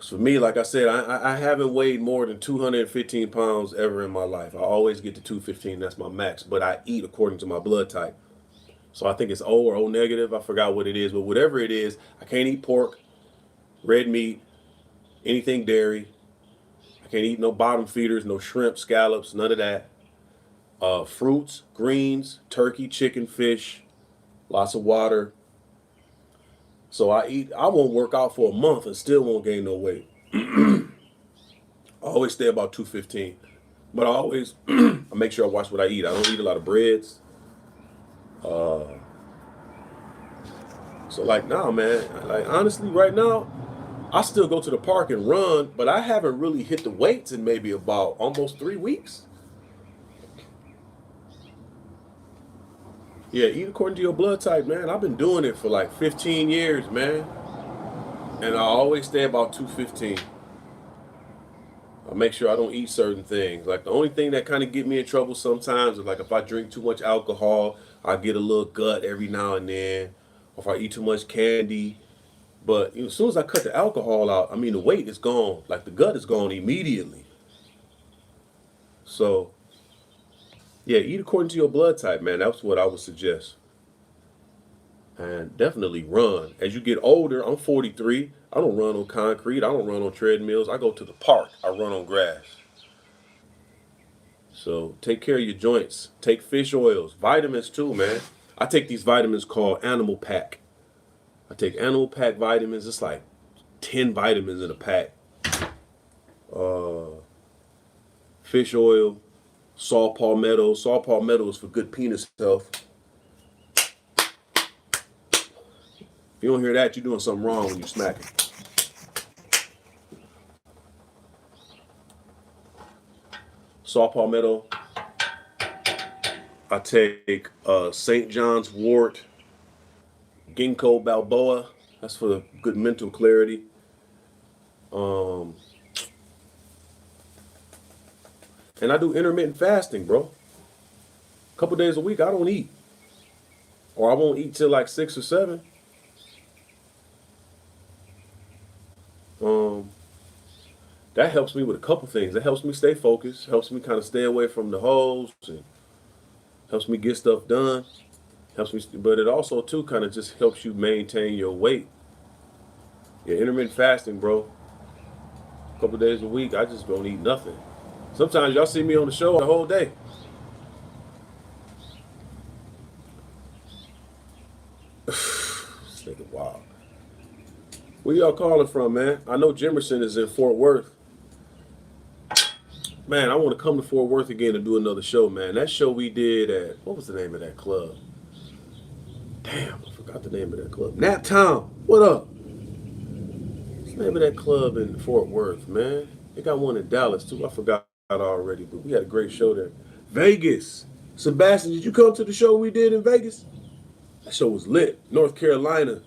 Speaker 1: For me, like I said, I haven't weighed more than 215 pounds ever in my life. I always get to 215, that's my max, but I eat according to my blood type. So I think it's O or O negative. I forgot what it is, but whatever it is, I can't eat pork, red meat, anything dairy. I can't eat no bottom feeders, no shrimp, scallops, none of that. Fruits, greens, turkey, chicken, fish, lots of water. So I won't work out for a month and still won't gain no weight. I always stay about 215. But I make sure I watch what I eat. I don't eat a lot of breads. So like nah, man. Like honestly, right now, I still go to the park and run, but I haven't really hit the weights in maybe about almost 3 weeks. Yeah, eat according to your blood type, man. I've been doing it for like 15 years, man. And I always stay about 215. I make sure I don't eat certain things. Like the only thing that kind of get me in trouble sometimes is like if I drink too much alcohol, I get a little gut every now and then. Or if I eat too much candy. But as soon as I cut the alcohol out, I mean the weight is gone. Like the gut is gone immediately. So yeah, eat according to your blood type, man. That's what I would suggest. And definitely run. As you get older, I'm 43. I don't run on concrete. I don't run on treadmills. I go to the park. I run on grass. So take care of your joints. Take fish oils. Vitamins too, man. I take these vitamins called Animal Pack. I take Animal Pack vitamins. It's like 10 vitamins in a pack. Fish oil. Saw palmetto. Saw palmetto is for good penis health. If you don't hear that, you're doing something wrong when you're smacking. Saw palmetto. I take St. John's wort, ginkgo biloba. That's for good mental clarity. And I do intermittent fasting, bro. A couple days a week, I don't eat. Or I won't eat till like 6 or 7. That helps me with a couple things. That helps me stay focused, helps me kind of stay away from the hoes, and helps me get stuff done. Helps me, but it also too kind of just helps you maintain your weight. Yeah, intermittent fasting, bro. A couple days a week, I just don't eat nothing. Sometimes y'all see me on the show the whole day. This nigga wild. Where y'all calling from, man? I know Jimerson is in Fort Worth. Man, I want to come to Fort Worth again and do another show, man. That show we did at, what was the name of that club? Damn, I forgot the name of that club. Nap Town, what up? What's the name of that club in Fort Worth, man? They got one in Dallas, too. I forgot already, but we had a great show there. Vegas. Sebastian, did you come to the show we did in Vegas? That show was lit. North Carolina.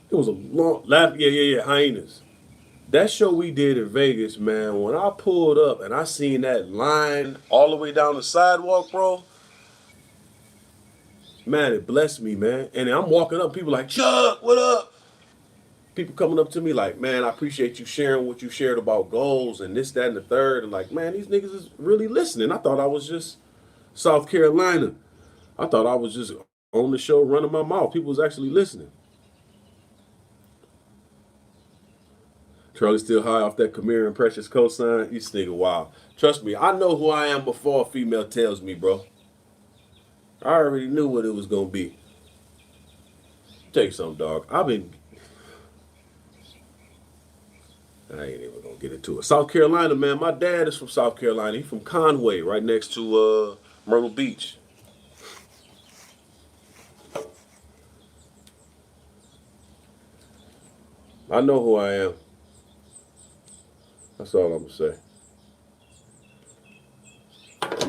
Speaker 1: It was a long, hyenas. That show we did in Vegas, man, when I pulled up and I seen that line all the way down the sidewalk, bro, man, it blessed me, man. And I'm walking up, people like, Chuck, what up? People coming up to me like, man, I appreciate you sharing what you shared about goals and this, that, and the third. And like, man, these niggas is really listening. I thought I was just South Carolina. I thought I was just on the show running my mouth. People was actually listening. Charlie still high off that Camille and Precious cosign. You nigga wild. Trust me, I know who I am before a female tells me, bro. I already knew what it was gonna be. Tell you something, dog. I ain't even gonna get into it. South Carolina, man. My dad is from South Carolina. He's from Conway, right next to Myrtle Beach. I know who I am. That's all I'm gonna say.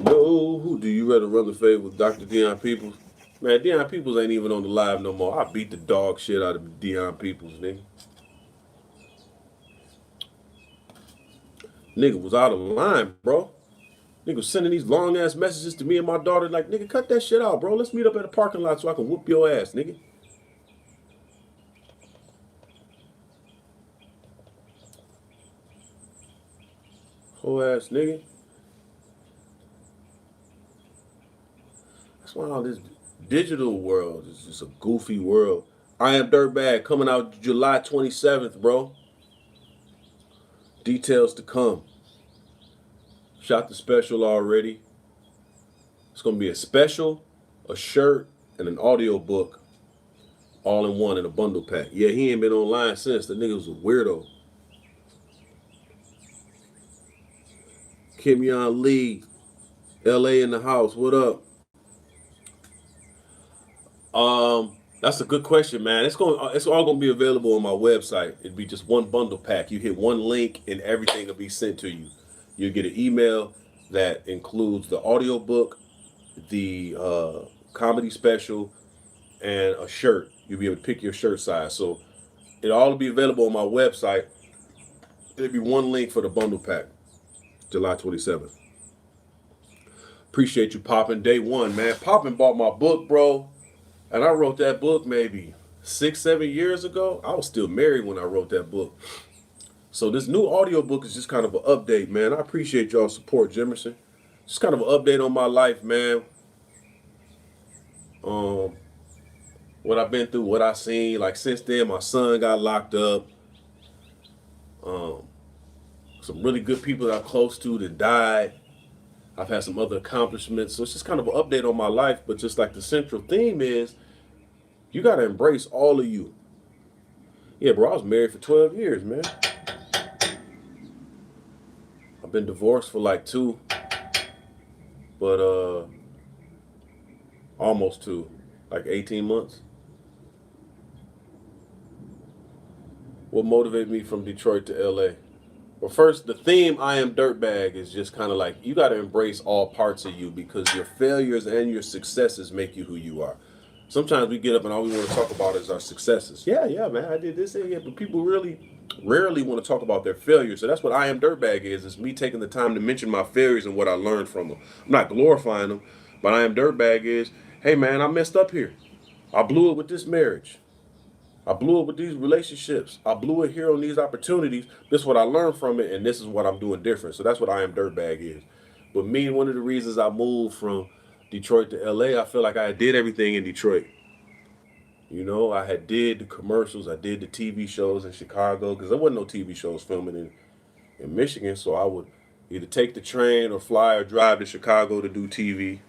Speaker 1: No, who do you rather run the fade with Dr. Deion Peoples? Man, Deion Peoples ain't even on the live no more. I beat the dog shit out of Deion Peoples, nigga. Nigga was out of line, bro. Nigga was sending these long ass messages to me and my daughter, like, nigga, cut that shit out, bro. Let's meet up at a parking lot so I can whoop your ass, nigga. Whole ass nigga. That's why all this digital world is just a goofy world. I Am Dirtbag coming out July 27th, bro. Details to come. Shot the special already. It's gonna be a special, a shirt, and an audio book all in one in a bundle pack. Yeah, he ain't been online since. The nigga was a weirdo. Kimyon Lee, LA in the house. What up? That's a good question, man. It's all gonna be available on my website. It'd be just one bundle pack. You hit one link and everything will be sent to you. You get an email that includes the audio book, the comedy special, and a shirt. You'll be able to pick your shirt size. So it'll all be available on my website. It'll be one link for the bundle pack, July 27th. Appreciate you, Poppin'. Day one, man. Poppin' bought my book, bro. And I wrote that book maybe 6, 7 years ago. I was still married when I wrote that book. So this new audio book is just kind of an update, man. I appreciate y'all's support, Jimerson. Just kind of an update on my life, man. Um, what I've been through, what I seen. Like since then, my son got locked up. Um, some really good people that I'm close to that died. I've had some other accomplishments. So it's just kind of an update on my life. But just like the central theme is, you got to embrace all of you. Yeah, bro, I was married for 12 years, man. I've been divorced for like 2, but almost 2, like 18 months. What motivated me from Detroit to LA? Well, first, the theme I Am Dirtbag is just kind of like you got to embrace all parts of you because your failures and your successes make you who you are. Sometimes we get up and all we want to talk about is our successes. Yeah, man, I did this, yeah, but people really rarely want to talk about their failures. So that's what I Am Dirtbag is. It's me taking the time to mention my failures and what I learned from them. I'm not glorifying them, but I Am Dirtbag is, hey, man, I messed up here. I blew it with this marriage. I blew it with these relationships. I blew it here on these opportunities. This is what I learned from it, and this is what I'm doing different. So that's what I Am Dirtbag is. But me, one of the reasons I moved from Detroit to LA, I feel like I did everything in Detroit. You know, I had did the commercials, I did the TV shows in Chicago, because there wasn't no TV shows filming in Michigan. So I would either take the train or fly or drive to Chicago to do TV.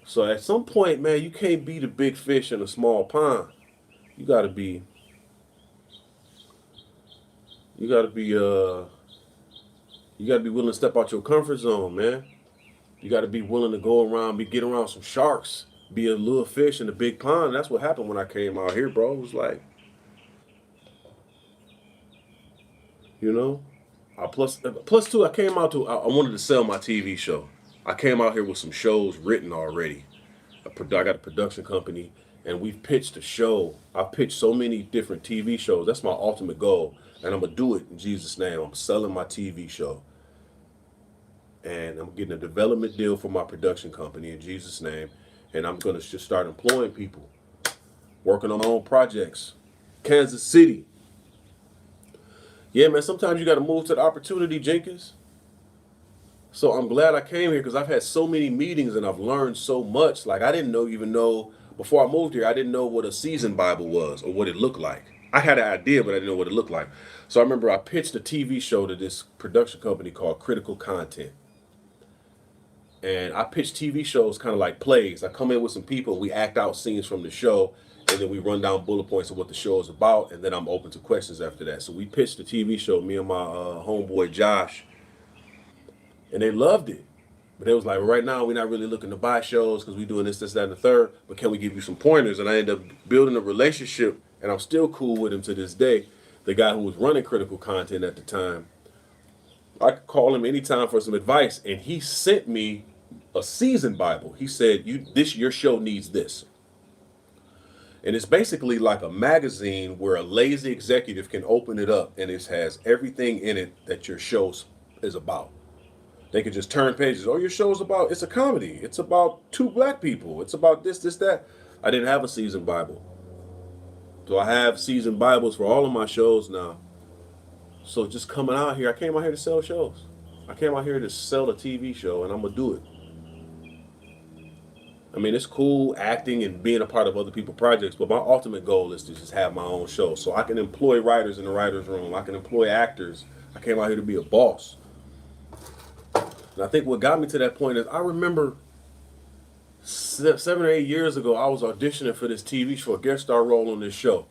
Speaker 1: So at some point, man, you can't be the big fish in a small pond. You gotta be, you gotta be, you gotta be willing to step out your comfort zone, man. You gotta be willing to go around, get around some sharks, be a little fish in a big pond. That's what happened when I came out here, bro. It was like, you know, plus two. I came out to. I wanted to sell my TV show. I came out here with some shows written already. I got a production company, and we've pitched a show. I've pitched so many different TV shows. That's my ultimate goal, and I'm gonna do it in Jesus' name. I'm selling my TV show, and I'm getting a development deal for my production company in Jesus' name, and I'm gonna just start employing people, working on my own projects. Kansas City. Yeah, man. Sometimes you got to move to the opportunity, Jenkins. So I'm glad I came here because I've had so many meetings and I've learned so much. Like I didn't even know before I moved here. I didn't know what a seasoned Bible was or what it looked like. I had an idea, but I didn't know what it looked like. So I remember I pitched a TV show to this production company called Critical Content, and I pitch TV shows kind of like plays. I come in with some people, we act out scenes from the show, and then we run down bullet points of what the show is about, and then I'm open to questions after that. So we pitched the TV show, me and my homeboy Josh, and they loved it. But they was like, well, right now we're not really looking to buy shows because we're doing this, that, and the third. But can we give you some pointers? And I ended up building a relationship and I'm still cool with him to this day. The guy who was running critical content at the time, I could call him anytime for some advice, and he sent me a season Bible. He said, "You this your show needs this," and it's basically like a magazine where a lazy executive can open it up, and it has everything in it that your show is about. They could just turn pages. Oh, your show's about, it's a comedy. It's about two black people. It's about this, that. I didn't have a season Bible. So I have season Bibles for all of my shows now. So just coming out here, I came out here to sell shows. I came out here to sell a TV show, and I'm going to do it. I mean, it's cool acting and being a part of other people's projects, but my ultimate goal is to just have my own show. So I can employ writers in the writer's room. I can employ actors. I came out here to be a boss. And I think what got me to that point is I remember 7 or 8 years ago, I was auditioning for this TV show, a guest star role on this show.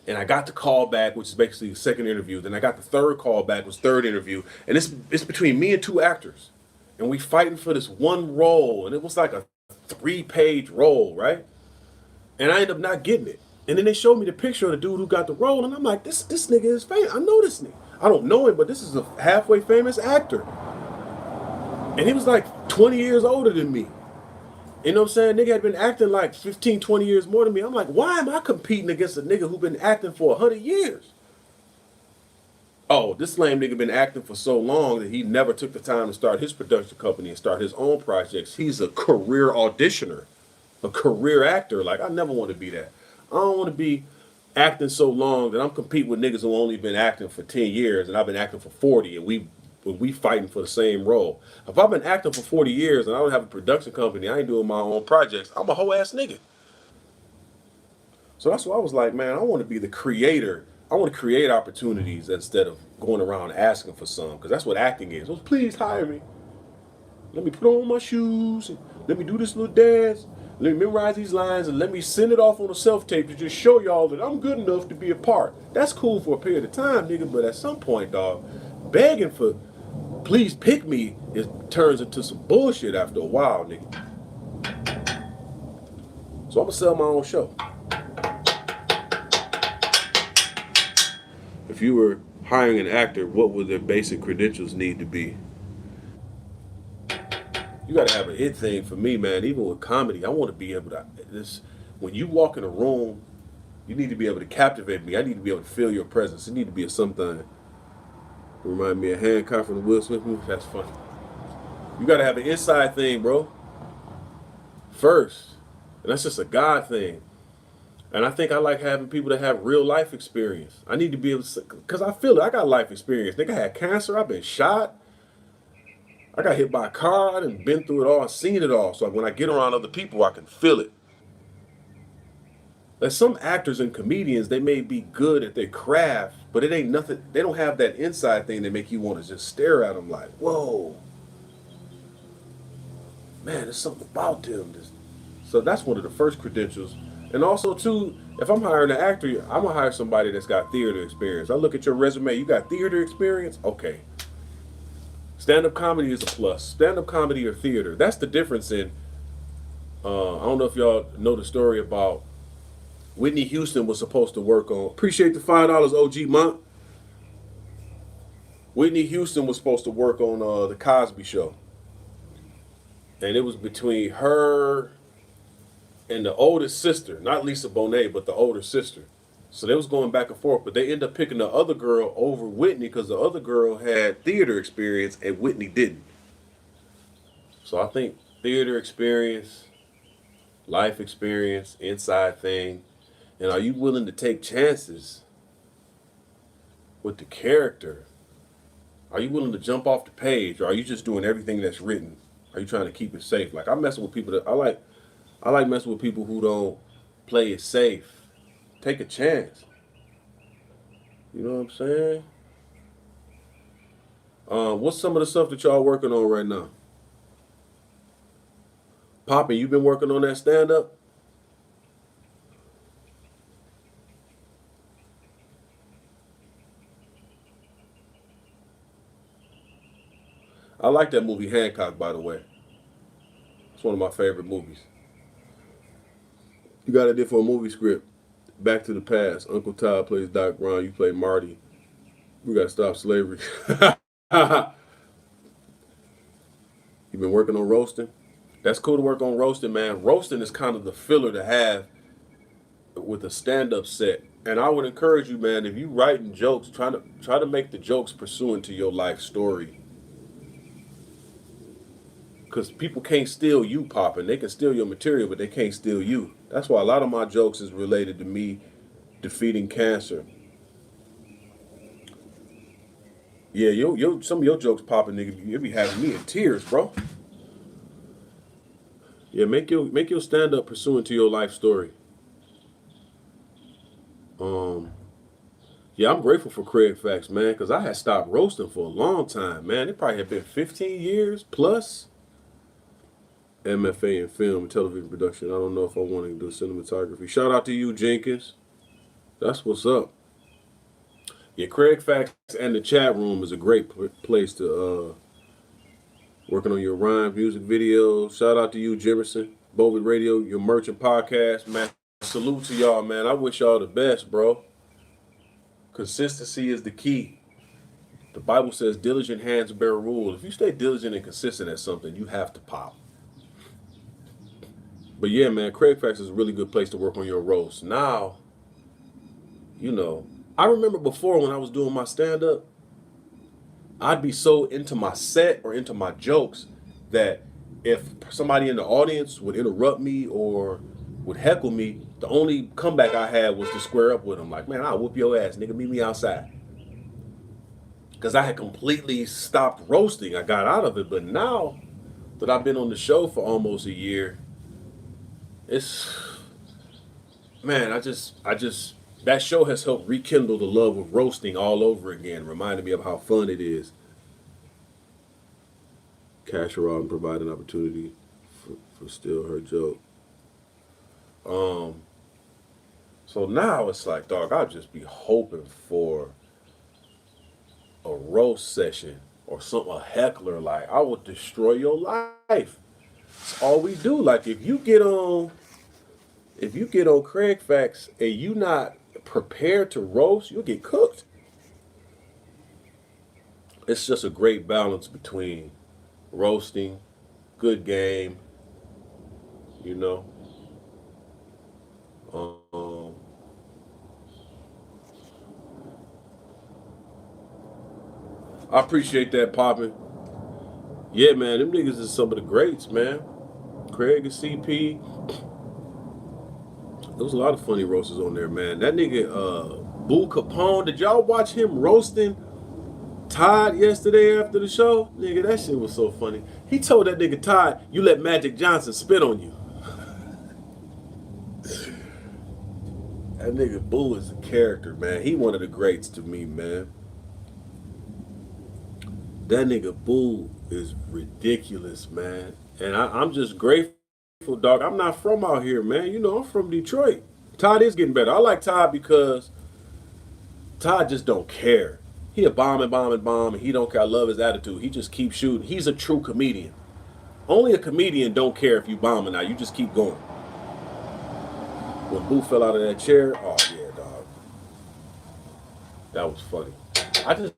Speaker 1: And I got the call back, which is basically the second interview. Then I got the third call back, was third interview. And it's between me and two actors. And we fighting for this one role. And it was like a 3-page role, right? And I ended up not getting it. And then they showed me the picture of the dude who got the role. And I'm like, this nigga is famous. I know this nigga. I don't know him, but this is a halfway famous actor. And he was like 20 years older than me. You know what I'm saying? Nigga had been acting like 15, 20 years more than me. I'm like, why am I competing against a nigga who been acting for 100 years? Oh, this lame nigga been acting for so long that he never took the time to start his production company and start his own projects. He's a career auditioner, a career actor. Like, I never want to be that. I don't want to be acting so long that I'm competing with niggas who only been acting for 10 years and I've been acting for 40 and we fighting for the same role. If I've been acting for 40 years and I don't have a production company, I ain't doing my own projects, I'm a whole ass nigga. So that's why I was like, man, I want to be the creator. I want to create opportunities instead of going around asking for some, because that's what acting is. So please hire me. Let me put on my shoes. And let me do this little dance. Let me memorize these lines and let me send it off on a self-tape to just show y'all that I'm good enough to be a part. That's cool for a period of time, nigga, but at some point, dog, begging for please pick me, it turns into some bullshit after a while, nigga. So I'm gonna sell my own show. If you were hiring an actor, what would their basic credentials need to be? You gotta have an it thing for me, man. Even with comedy, I want to be able to. This when you walk in a room, you need to be able to captivate me. I need to be able to feel your presence. It need to be a something. Remind me of Hancock from the Will Smith movie. That's funny. You gotta have an inside thing, bro. First, and that's just a God thing. And I think I like having people that have real life experience. I need to be able to, because I feel it. I got life experience. Nigga, I had cancer. I've been shot. I got hit by a car. I done been through it all. I've seen it all. So when I get around other people, I can feel it. Like some actors and comedians, they may be good at their craft, but it ain't nothing. They don't have that inside thing that make you want to just stare at them like, whoa, man, there's something about them. So that's one of the first credentials. And also, too, if I'm hiring an actor, I'm gonna hire somebody that's got theater experience. I look at your resume, you got theater experience? Okay. Stand-up comedy is a plus. Stand-up comedy or theater. That's the difference in, I don't know if y'all know the story about Whitney Houston was supposed to work on, appreciate the $5, OG Mont. Whitney Houston was supposed to work on the Cosby Show. And it was between her and the oldest sister, not Lisa Bonet, but the older sister. So they was going back and forth, but they ended up picking the other girl over Whitney because the other girl had theater experience and Whitney didn't. So I think theater experience, life experience, inside thing, and are you willing to take chances with the character? Are you willing to jump off the page, or are you just doing everything that's written? Are you trying to keep it safe? Like I'm messing with people that I like. I like messing with people who don't play it safe. Take a chance. You know what I'm saying? What's some of the stuff that y'all working on right now? Poppy, you been working on that stand up? I like that movie Hancock, by the way. It's one of my favorite movies. You got it there for a movie script. Back to the Past. Uncle Todd plays Doc Brown. You play Marty. We gotta stop slavery. You been working on roasting? That's cool to work on roasting, man. Roasting is kind of the filler to have with a stand-up set. And I would encourage you, man, if you writing jokes, try to make the jokes pursuant to your life story. Cause people can't steal you popping. They can steal your material, but they can't steal you. That's why a lot of my jokes is related to me defeating cancer. Yeah, some of your jokes popping, nigga, you be having me in tears, bro. Yeah, make your stand up pursuant to your life story. Um, yeah, I'm grateful for Craig Facts, man, because I had stopped roasting for a long time, man. It probably had been 15 years plus. MFA in film and television production. I don't know if I want to do cinematography. Shout out to you, Jenkins. That's what's up. Yeah, Craig Facts and the chat room is a great place to working on your rhyme music videos. Shout out to you, Jimerson. Bowie Radio, your merchant podcast, man. Salute to y'all, man. I wish y'all the best, bro. Consistency is the key. The Bible says diligent hands bear rule. If you stay diligent and consistent at something, you have to pop. But yeah, man, Craig Facts is a really good place to work on your roast. Now, I remember before when I was doing my stand up, I'd be so into my set or into my jokes that if somebody in the audience would interrupt me or would heckle me, the only comeback I had was to square up with them. Like, man, I'll whoop your ass, nigga, meet me outside. Because I had completely stopped roasting. I got out of it. But now that I've been on the show for almost a year, it's, man, that show has helped rekindle the love of roasting all over again, reminding me of how fun it is. Cash her out and provide an opportunity for still her joke. So now it's like, dog, I'll just be hoping for a roast session or something, a heckler. Like, I will destroy your life. That's all we do. Like, if you get on Craig Facts and you not prepared to roast, you'll get cooked. It's just a great balance between roasting, good game, you know. Um, I appreciate that, popping. Yeah, man, them niggas is some of the greats, man. Craig and CP. There was a lot of funny roasters on there, man. That nigga, Boo Capone, did y'all watch him roasting Todd yesterday after the show? Nigga, that shit was so funny. He told that nigga Todd, you let Magic Johnson spit on you. That nigga Boo is a character, man. He one of the greats to me, man. That nigga Boo is ridiculous, man. And I'm just grateful, dog. I'm not from out here, man. I'm from Detroit. Todd is getting better. I like Todd because Todd just don't care. He a bomb and bomb and bomb, and he don't care. I love his attitude. He just keeps shooting. He's a true comedian. Only a comedian don't care if you bomb or not. You just keep going. When Boo fell out of that chair, oh yeah, dog. That was funny. I just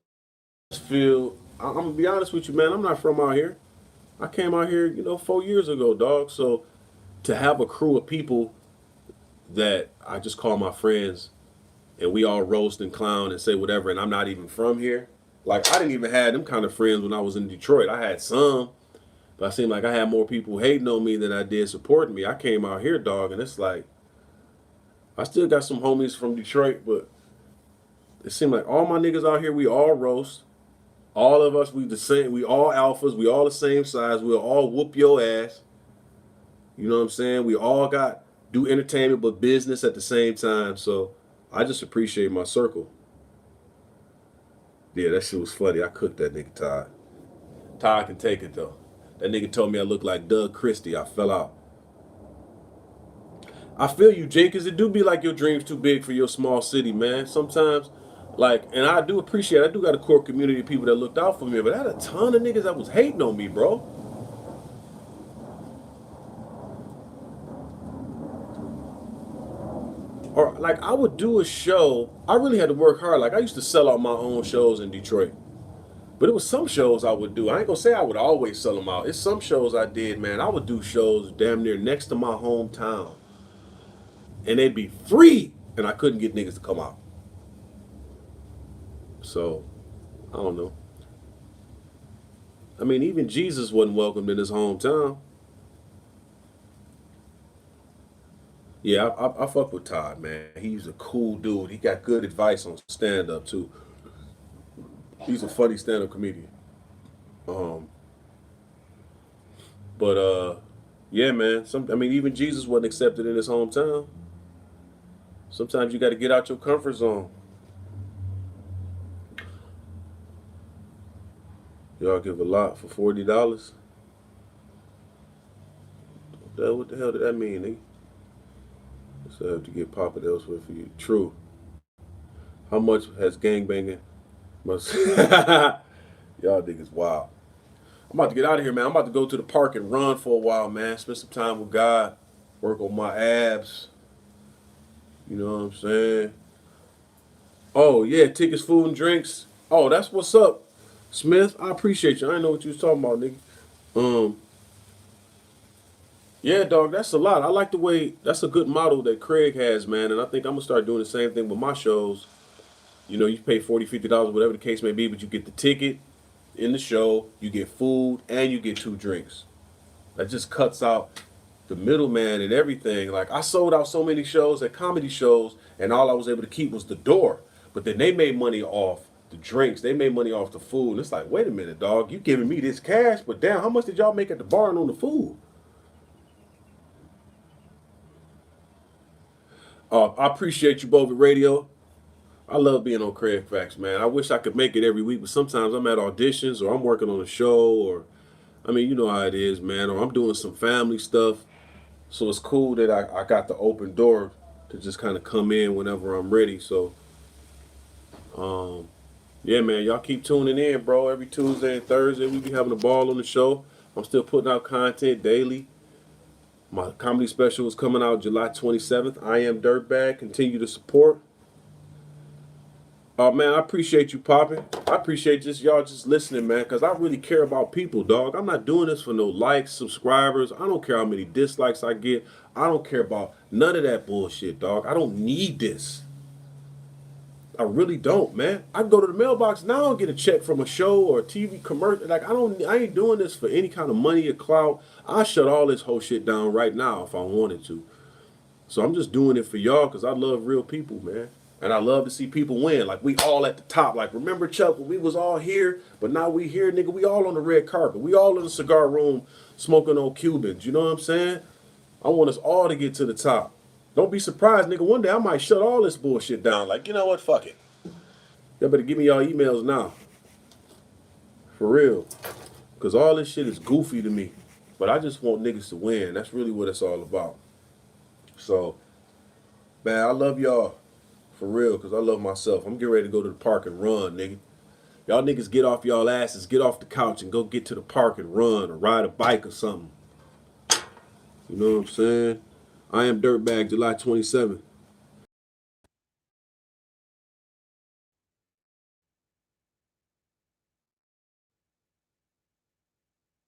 Speaker 1: feel, I'm gonna be honest with you, man. I'm not from out here. I came out here, 4 years ago, dog. So to have a crew of people that I just call my friends and we all roast and clown and say whatever, and I'm not even from here. Like, I didn't even have them kind of friends when I was in Detroit. I had some, but I seemed like I had more people hating on me than I did supporting me. I came out here, dog, and it's like, I still got some homies from Detroit, but it seemed like all my niggas out here, we all roast. All of us, we the same. We all alphas. We all the same size. We'll all whoop your ass. You know what I'm saying? We all do entertainment but business at the same time. So I just appreciate my circle. Yeah, that shit was funny. I cooked that nigga Todd. Todd can take it though. That nigga told me I looked like Doug Christie. I fell out. I feel you, Jenkins. It do be like your dream's too big for your small city, man. Sometimes, and I do appreciate, I do got a core community of people that looked out for me, but I had a ton of niggas that was hating on me, bro. Or like I would do a show. I really had to work hard. Like I used to sell out my own shows in Detroit. But it was some shows I would do. I ain't gonna say I would always sell them out. It's some shows I did, man. I would do shows damn near next to my hometown. And they'd be free. And I couldn't get niggas to come out. So, I don't know. I mean, even Jesus wasn't welcomed in his hometown. Yeah, I fuck with Todd, man. He's a cool dude. He got good advice on stand up too. He's a funny stand up comedian. Um, but yeah, man. I mean, even Jesus wasn't accepted in his hometown. Sometimes you got to get out your comfort zone. Y'all give a lot for $40. What the hell did that mean, nigga? So I have to get popping elsewhere for you. True. How much has gangbanging? Must y'all niggas wild. I'm about to get out of here, man. I'm about to go to the park and run for a while, man. Spend some time with God. Work on my abs. You know what I'm saying? Oh yeah, tickets, food, and drinks. Oh, that's what's up, Smith. I appreciate you. I didn't know what you was talking about, nigga. Um, yeah, dog, that's a lot. I like the way that's a good model that Craig has, man. And I think I'm gonna start doing the same thing with my shows. You know, you pay $40, $50, whatever the case may be, but you get the ticket in the show, you get food, and you get two drinks. That just cuts out the middleman and everything. Like I sold out so many shows at comedy shows, and all I was able to keep was the door. But then they made money off the drinks. They made money off the food. And it's like, wait a minute, dog. You giving me this cash, but damn, how much did y'all make at the bar and on the food? I appreciate you both at radio. I love being on Craig Facts, man. I wish I could make it every week, but sometimes I'm at auditions or I'm working on a show or, I mean, you know how it is, man, or I'm doing some family stuff. So it's cool that I got the open door to just kind of come in whenever I'm ready. So, um, yeah, man, y'all keep tuning in, bro. Every Tuesday and Thursday, we be having a ball on the show. I'm still putting out content daily. My comedy special is coming out July 27th. I am Dirtbag. Continue to support. Oh man, I appreciate you popping. I appreciate just y'all just listening, man, because I really care about people, dog. I'm not doing this for no likes, subscribers. I don't care how many dislikes I get. I don't care about none of that bullshit, dog. I don't need this. I really don't, man. I can go to the mailbox now and get a check from a show or a TV commercial. Like I ain't doing this for any kind of money or clout. I shut all this whole shit down right now if I wanted to. So I'm just doing it for y'all because I love real people, man. And I love to see people win. Like we all at the top. Like remember Chuck when we was all here, but now we here, nigga. We all on the red carpet. We all in the cigar room smoking on Cubans. You know what I'm saying? I want us all to get to the top. Don't be surprised, nigga. One day I might shut all this bullshit down. Like, you know what? Fuck it. Y'all better give me y'all emails now. For real. Because all this shit is goofy to me. But I just want niggas to win. That's really what it's all about. So, man, I love y'all. For real, because I love myself. I'm getting ready to go to the park and run, nigga. Y'all niggas get off y'all asses, get off the couch and go get to the park and run or ride a bike or something. You know what I'm saying? I am Dirtbag, July 27th.